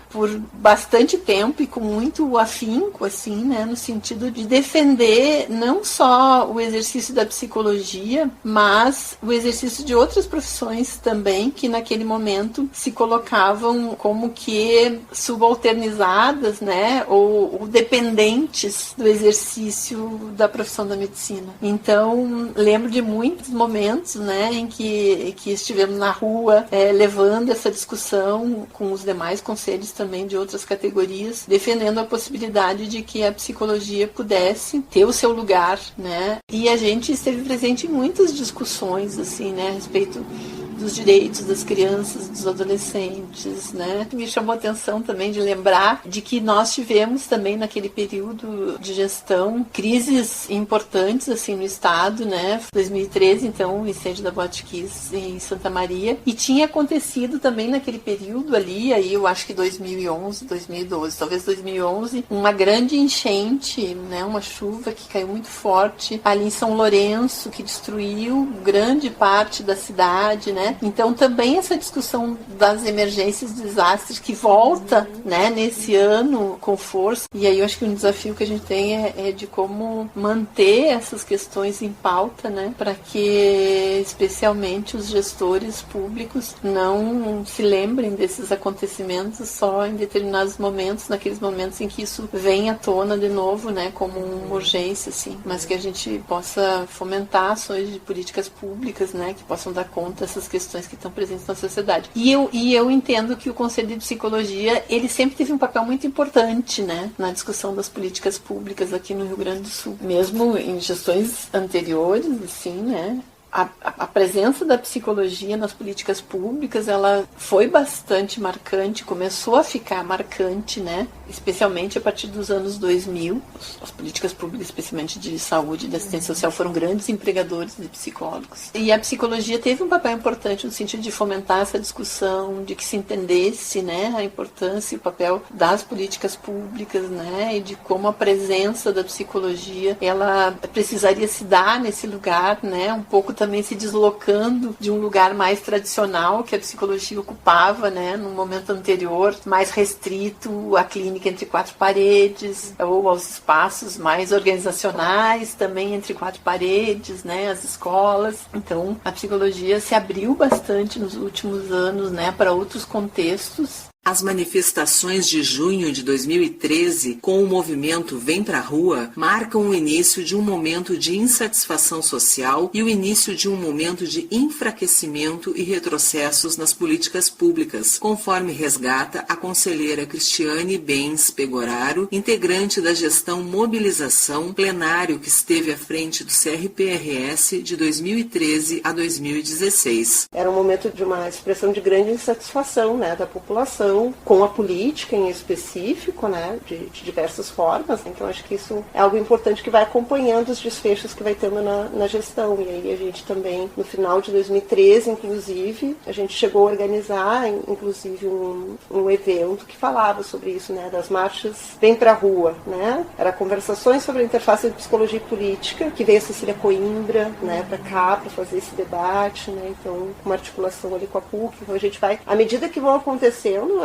por bastante tempo e com muito afinco, assim, né, no sentido de defender não só o exercício da psicologia, mas o exercício de outras profissões também que naquele momento se colocavam como que subalternizadas, né, ou dependentes do exercício da profissão da medicina. Então, lembro de muitos momentos, né, em que estivemos na rua levando essa discussão com os demais conselhos também de outras categorias, defendendo a possibilidade de que a psicologia pudesse ter o seu lugar, né? E a gente esteve presente em muitas discussões, assim, né, a respeito dos direitos das crianças, dos adolescentes, né? Me chamou a atenção também de lembrar de que nós tivemos também naquele período de gestão crises importantes, assim, no estado, né? 2013, então, o incêndio da Boate Kiss em Santa Maria, e tinha acontecido também naquele período ali, aí eu acho que 2011, 2012, talvez 2011, uma grande enchente, né? Uma chuva que caiu muito forte ali em São Lourenço, que destruiu grande parte da cidade, né? Então também essa discussão das emergências e desastres que volta, né, nesse ano com força. E aí eu acho que um desafio que a gente tem é de como manter essas questões em pauta, né, para que especialmente os gestores públicos não se lembrem desses acontecimentos só em determinados momentos, naqueles momentos em que isso vem à tona de novo, né, como uma urgência, assim, mas que a gente possa fomentar ações de políticas públicas, né, que possam dar conta dessas questões que estão presentes na sociedade. E eu entendo que o Conselho de Psicologia, ele sempre teve um papel muito importante, né, na discussão das políticas públicas aqui no Rio Grande do Sul. Mesmo em gestões anteriores, assim, né, a presença da psicologia nas políticas públicas, ela foi bastante marcante, começou a ficar marcante, né? Especialmente a partir dos anos 2000. As políticas públicas, especialmente de saúde e de assistência social, foram grandes empregadores de psicólogos. E a psicologia teve um papel importante no sentido de fomentar essa discussão, de que se entendesse, né, a importância e o papel das políticas públicas, né, e de como a presença da psicologia, ela precisaria se dar nesse lugar, né, um pouco também se deslocando de um lugar mais tradicional que a psicologia ocupava, né, no momento anterior, mais restrito à clínica entre quatro paredes, ou aos espaços mais organizacionais, também entre quatro paredes, né, as escolas. Então, a psicologia se abriu bastante nos últimos anos, né, para outros contextos. As manifestações de junho de 2013, com o movimento Vem Pra Rua, marcam o início de um momento de insatisfação social e o início de um momento de enfraquecimento e retrocessos nas políticas públicas, conforme resgata a conselheira Cristiane Bens Pegoraro, integrante da gestão Mobilização, plenário que esteve à frente do CRPRS de 2013 a 2016. Era um momento de uma expressão de grande insatisfação, né, da população com a política em específico, né, de diversas formas. Então acho que isso é algo importante que vai acompanhando os desfechos que vai tendo na gestão. E aí a gente também, no final de 2013, inclusive, a gente chegou a organizar, inclusive, um evento que falava sobre isso, né, das marchas Vem Pra Rua, né? Era conversações sobre a interface de psicologia e política, que veio a Cecília Coimbra, né, para cá, para fazer esse debate, né? Então, uma articulação ali com a PUC. Então a gente vai, à medida que vão acontecendo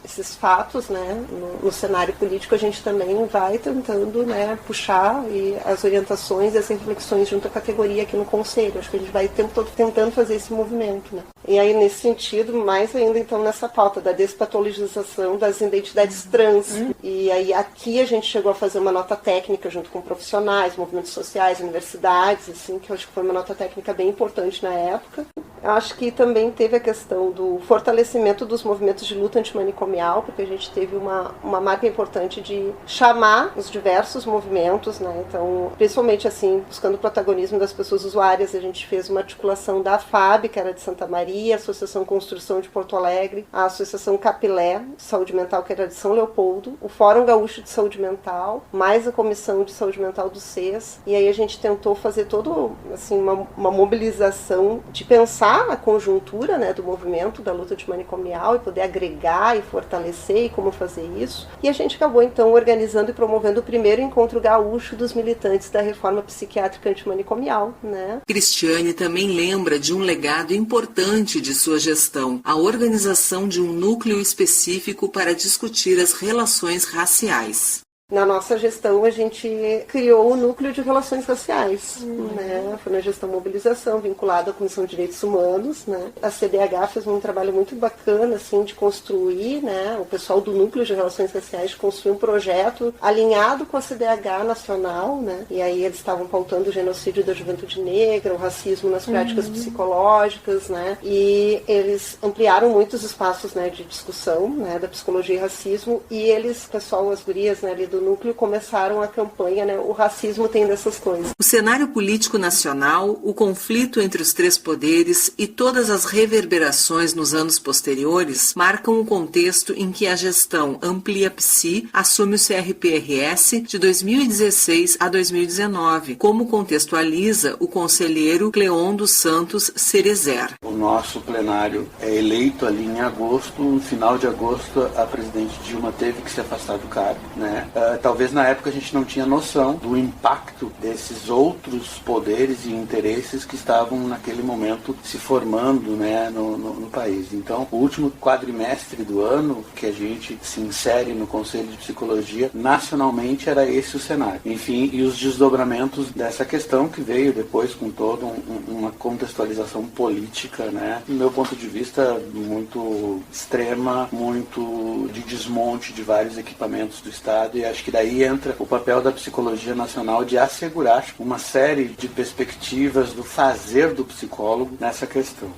esses fatos, né, no cenário político, a gente também vai tentando, né, puxar as orientações e as reflexões junto à categoria aqui no Conselho. Acho que a gente vai tentando fazer esse movimento, né. E aí, nesse sentido, mais ainda, então, nessa pauta da despatologização das identidades trans. E aí, aqui a gente chegou a fazer uma nota técnica junto com profissionais, movimentos sociais, universidades, assim, que eu acho que foi uma nota técnica bem importante na época. Eu acho que também teve a questão do fortalecimento dos movimentos de luta antimanicomial, porque a gente teve uma marca importante de chamar os diversos movimentos, né? Então, principalmente assim, buscando o protagonismo das pessoas usuárias, a gente fez uma articulação da FAB, que era de Santa Maria, a Associação Construção de Porto Alegre, a Associação Capilé de Saúde Mental, que era de São Leopoldo, o Fórum Gaúcho de Saúde Mental, mais a Comissão de Saúde Mental do CES, e aí a gente tentou fazer todo, assim, uma mobilização de pensar a conjuntura, né, do movimento da luta antimanicomial e poder agregar e fortalecer e como fazer isso. E a gente acabou então organizando e promovendo o primeiro encontro gaúcho dos militantes da reforma psiquiátrica antimanicomial, né? Cristiane também lembra de um legado importante de sua gestão, a organização de um núcleo específico para discutir as relações raciais. Na nossa gestão, a gente criou o Núcleo de Relações Raciais, né? Foi na gestão Mobilização, vinculada à Comissão de Direitos Humanos, né? A CDH fez um trabalho muito bacana, assim, de construir, né? O pessoal do Núcleo de Relações Raciais de construir um projeto alinhado com a CDH nacional, né? E aí eles estavam pautando o genocídio da juventude negra, o racismo nas práticas psicológicas, né? E eles ampliaram muitos espaços, né, de discussão, né, da psicologia e racismo, e eles, pessoal, as gurias, né, ali do núcleo, começaram a campanha, né, o racismo tem dessas coisas. O cenário político nacional, o conflito entre os três poderes e todas as reverberações nos anos posteriores marcam um contexto em que a gestão Amplia Psi assume o CRPRS de 2016 a 2019, como contextualiza o conselheiro Cleon dos Santos Cerezer. O nosso plenário é eleito ali em agosto, no final de agosto a presidente Dilma teve que se afastar do cargo, né? Talvez na época a gente não tinha noção do impacto desses outros poderes e interesses que estavam naquele momento se formando, né, no país. Então, o último quadrimestre do ano que a gente se insere no Conselho de Psicologia, nacionalmente era esse o cenário. Enfim, e os desdobramentos dessa questão que veio depois com toda uma contextualização política, né, do meu ponto de vista, muito extrema, muito de desmonte de vários equipamentos do Estado, e acho que daí entra o papel da psicologia nacional de assegurar uma série de perspectivas do fazer do psicólogo nessa questão.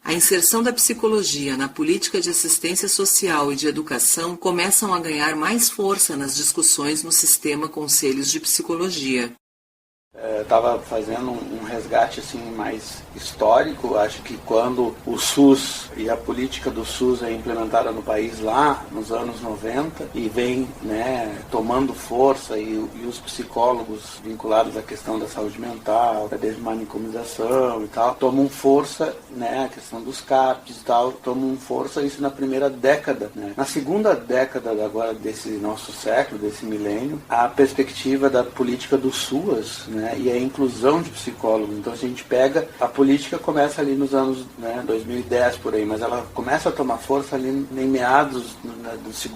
A inserção da psicologia na política de assistência social e de educação começam a ganhar mais força nas discussões no sistema Conselhos de Psicologia. Estava fazendo um resgate assim mais histórico. Acho que quando o SUS e a política do SUS é implementada no país lá nos anos 90 e vem, né, tomando força e os psicólogos vinculados à questão da saúde mental, da desmanicomização e tal, tomam força, né, a questão dos CAPs e tal, tomam força isso na primeira década, né. Na segunda década agora desse nosso século, desse milênio, a perspectiva da política do SUAS, né, e a inclusão de psicólogos. Então, se a gente pega, a política começa ali nos anos, né, 2010 por aí, mas ela começa a tomar força ali em meados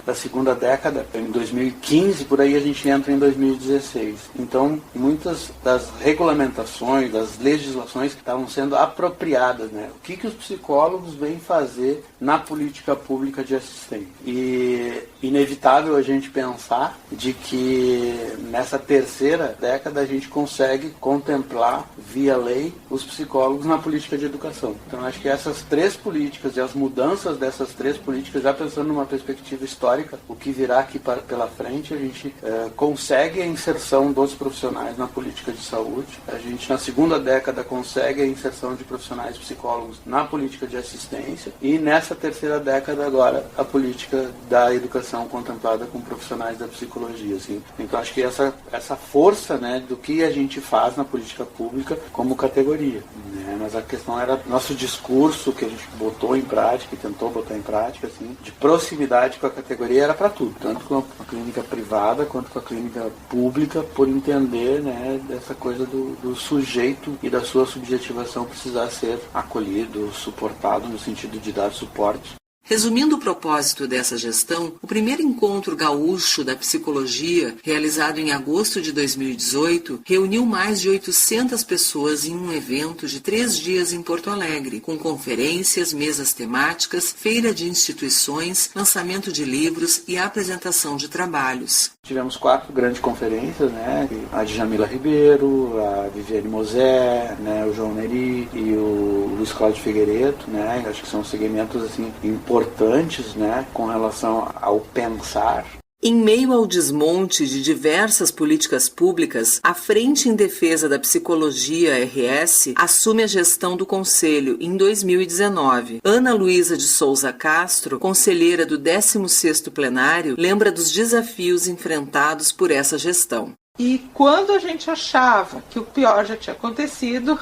da segunda década, em 2015, por aí a gente entra em 2016. Então, muitas das regulamentações, das legislações estavam sendo apropriadas, né? O que os psicólogos vêm fazer na política pública de assistência? E inevitável a gente pensar de que nessa terceira década a gente consegue contemplar via lei os psicólogos na política de educação. Então acho que essas três políticas e as mudanças dessas três políticas, já pensando numa perspectiva histórica, o que virá aqui pela frente, a gente consegue a inserção dos profissionais na política de saúde. A gente na segunda década consegue a inserção de profissionais psicólogos na política de assistência e nessa terceira década agora a política da educação contemplada com profissionais da psicologia, assim. Então acho que essa força, né, do que a gente faz na política pública como categoria, né? Mas a questão era nosso discurso que a gente botou em prática e tentou botar em prática, assim, de proximidade com a categoria era para tudo, tanto com a clínica privada quanto com a clínica pública, por entender, né, dessa coisa do sujeito e da sua subjetivação precisar ser acolhido, suportado no sentido de dar suporte. Resumindo o propósito dessa gestão, o primeiro encontro gaúcho da psicologia, realizado em agosto de 2018, reuniu mais de 800 pessoas em um evento de 3 dias em Porto Alegre, com conferências, mesas temáticas, feira de instituições, lançamento de livros e apresentação de trabalhos. Tivemos 4 grandes conferências, né? A de Jamila Ribeiro, a Viviane Mosé, né? O João Neri e o Luiz Cláudio Figueiredo, né? Acho que são segmentos assim importantes, né? Com relação ao pensar. Em meio ao desmonte de diversas políticas públicas, a Frente em Defesa da Psicologia RS assume a gestão do Conselho em 2019. Ana Luísa de Souza Castro, conselheira do 16º plenário, lembra dos desafios enfrentados por essa gestão. E quando a gente achava que o pior já tinha acontecido,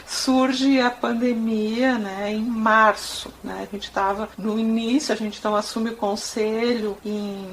surge a pandemia, né, em março. Né? A gente estava no início, a gente então assume o conselho em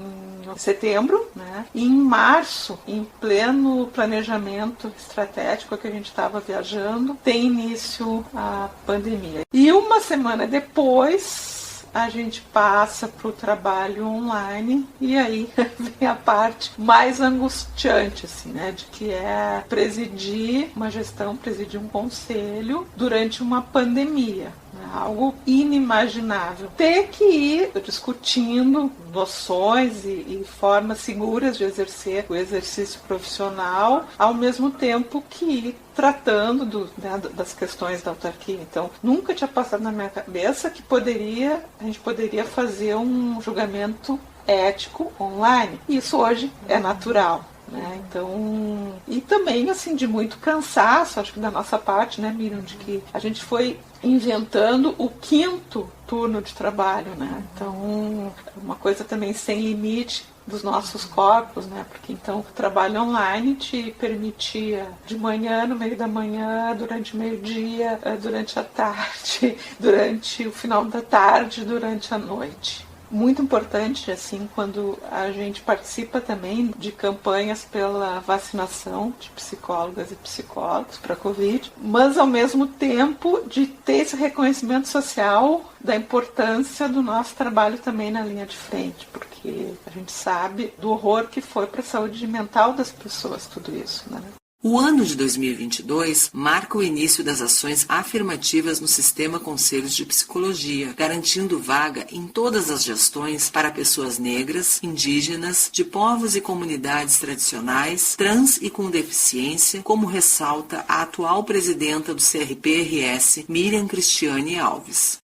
setembro, né? E em março, em pleno planejamento estratégico que a gente estava viajando, tem início a pandemia. E uma semana depois, a gente passa para o trabalho online e aí vem a parte mais angustiante, assim, né, de que é presidir uma gestão, presidir um conselho durante uma pandemia. Algo inimaginável. Ter que ir discutindo noções e formas seguras de exercer o exercício profissional, ao mesmo tempo que ir tratando das questões da autarquia. Então, nunca tinha passado na minha cabeça que a gente poderia fazer um julgamento ético online. Isso hoje é natural. Né? Então, e também assim de muito cansaço, acho que da nossa parte, né, Miriam, de que a gente foi inventando o 5º turno de trabalho, né? Então, uma coisa também sem limite dos nossos corpos, né? Porque então o trabalho online te permitia de manhã, no meio da manhã, durante o meio-dia, durante a tarde, durante o final da tarde, durante a noite. Muito importante, assim, quando a gente participa também de campanhas pela vacinação de psicólogas e psicólogos para a Covid, mas ao mesmo tempo de ter esse reconhecimento social da importância do nosso trabalho também na linha de frente, porque a gente sabe do horror que foi para a saúde mental das pessoas tudo isso, né? O ano de 2022 marca o início das ações afirmativas no Sistema Conselhos de Psicologia, garantindo vaga em todas as gestões para pessoas negras, indígenas, de povos e comunidades tradicionais, trans e com deficiência, como ressalta a atual presidenta do CRP-RS, Miriam Cristiane Alves.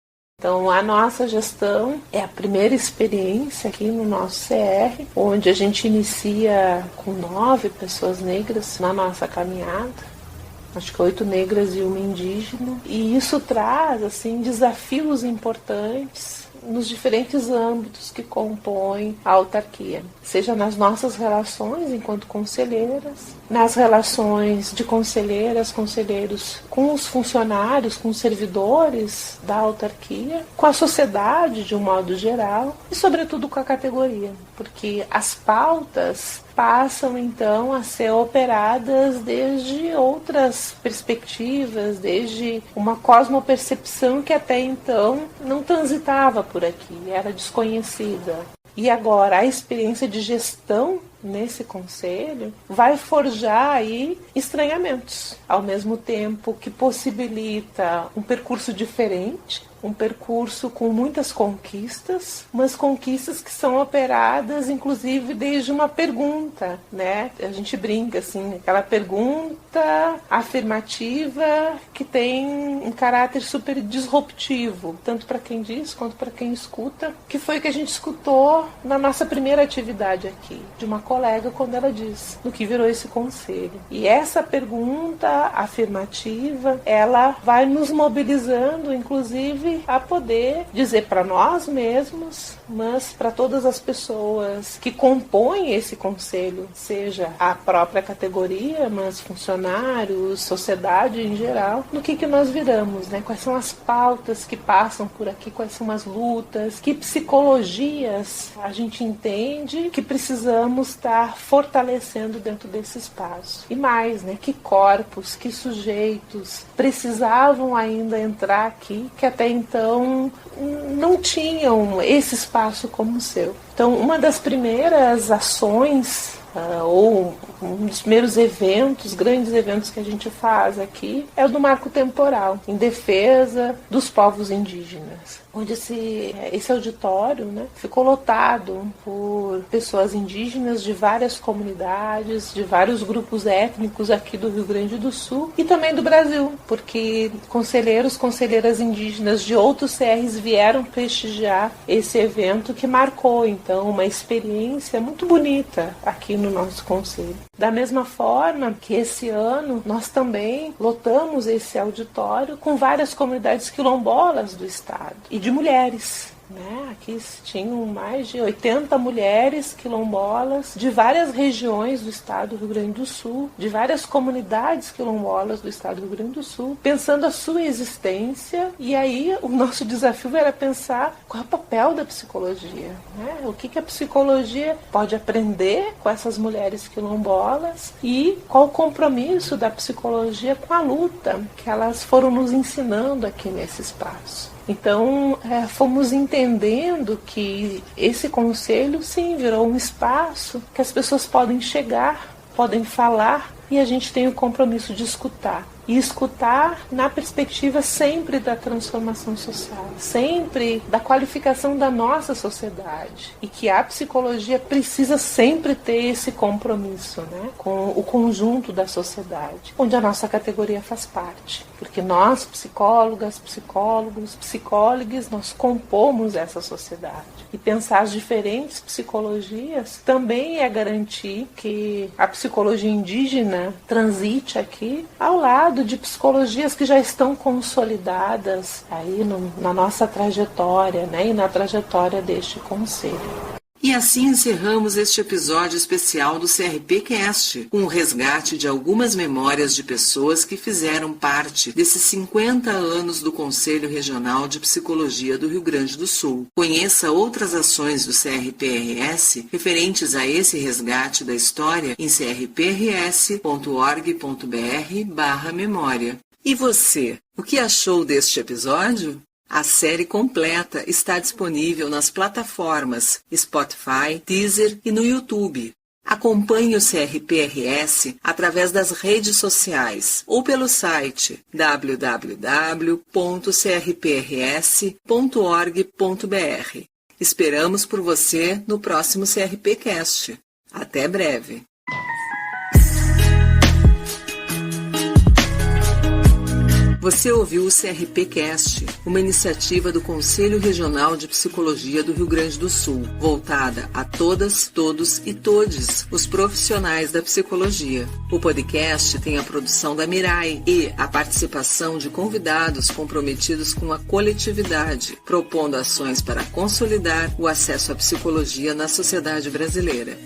Então, a nossa gestão é a primeira experiência aqui no nosso CR, onde a gente inicia com 9 pessoas negras na nossa caminhada. Acho que 8 negras e 1 indígena. E isso traz, assim, desafios importantes nos diferentes âmbitos que compõem a autarquia, seja nas nossas relações enquanto conselheiras, nas relações de conselheiras, conselheiros com os funcionários, com os servidores da autarquia, com a sociedade de um modo geral e, sobretudo, com a categoria, porque as pautas passam então a ser operadas desde outras perspectivas, desde uma cosmopercepção que até então não transitava por aqui, era desconhecida. E agora a experiência de gestão nesse conselho vai forjar aí estranhamentos, ao mesmo tempo que possibilita um percurso diferente, um percurso com muitas conquistas, mas conquistas que são operadas inclusive desde uma pergunta, né? A gente brinca assim, aquela pergunta afirmativa que tem um caráter super disruptivo, tanto para quem diz quanto para quem escuta, que foi o que a gente escutou na nossa primeira atividade aqui, de uma colega quando ela diz no que virou esse conselho. E essa pergunta afirmativa, ela vai nos mobilizando, inclusive, a poder dizer para nós mesmos, mas para todas as pessoas que compõem esse conselho, seja a própria categoria, mas funcionários, sociedade em geral, no que nós viramos, né? Quais são as pautas que passam por aqui, quais são as lutas, que psicologias a gente entende que precisamos estar fortalecendo dentro desse espaço. E mais, né? Que corpos, que sujeitos precisavam ainda entrar aqui, que até então não tinham esse espaço como o seu. Então, uma das primeiras ações, ou um dos primeiros eventos, grandes eventos que a gente faz aqui, é o do marco temporal, em defesa dos povos indígenas, onde esse auditório, né, ficou lotado por pessoas indígenas de várias comunidades, de vários grupos étnicos aqui do Rio Grande do Sul e também do Brasil, porque conselheiras indígenas de outros CRs vieram prestigiar esse evento que marcou, então, uma experiência muito bonita aqui no nosso conselho. Da mesma forma que esse ano nós também lotamos esse auditório com várias comunidades quilombolas do estado e de mulheres. Aqui tinham mais de 80 mulheres quilombolas de várias regiões do estado do Rio Grande do Sul, de várias comunidades quilombolas do estado do Rio Grande do Sul, pensando a sua existência. E aí o nosso desafio era pensar qual é o papel da psicologia, né? O que a psicologia pode aprender com essas mulheres quilombolas e qual o compromisso da psicologia com a luta que elas foram nos ensinando aqui nesse espaço. Então, fomos entendendo que esse conselho, sim, virou um espaço que as pessoas podem chegar, podem falar, e a gente tem o compromisso de escutar. E escutar na perspectiva sempre da transformação social, sempre da qualificação da nossa sociedade. E que a psicologia precisa sempre ter esse compromisso, né, com o conjunto da sociedade, onde a nossa categoria faz parte. Porque nós, psicólogas, psicólogos, psicólogas, nós compomos essa sociedade. E pensar as diferentes psicologias também é garantir que a psicologia indígena transite aqui ao lado de psicologias que já estão consolidadas aí na nossa trajetória, né, e na trajetória deste conselho. E assim encerramos este episódio especial do CRPcast, com o resgate de algumas memórias de pessoas que fizeram parte desses 50 anos do Conselho Regional de Psicologia do Rio Grande do Sul. Conheça outras ações do CRPRS referentes a esse resgate da história em crprs.org.br/memória. E você, o que achou deste episódio? A série completa está disponível nas plataformas Spotify, Deezer e no YouTube. Acompanhe o CRPRS através das redes sociais ou pelo site www.crprs.org.br. Esperamos por você no próximo CRPcast. Até breve! Você ouviu o CRPcast, uma iniciativa do Conselho Regional de Psicologia do Rio Grande do Sul, voltada a todas, todos e todes os profissionais da psicologia. O podcast tem a produção da Mirai e a participação de convidados comprometidos com a coletividade, propondo ações para consolidar o acesso à psicologia na sociedade brasileira.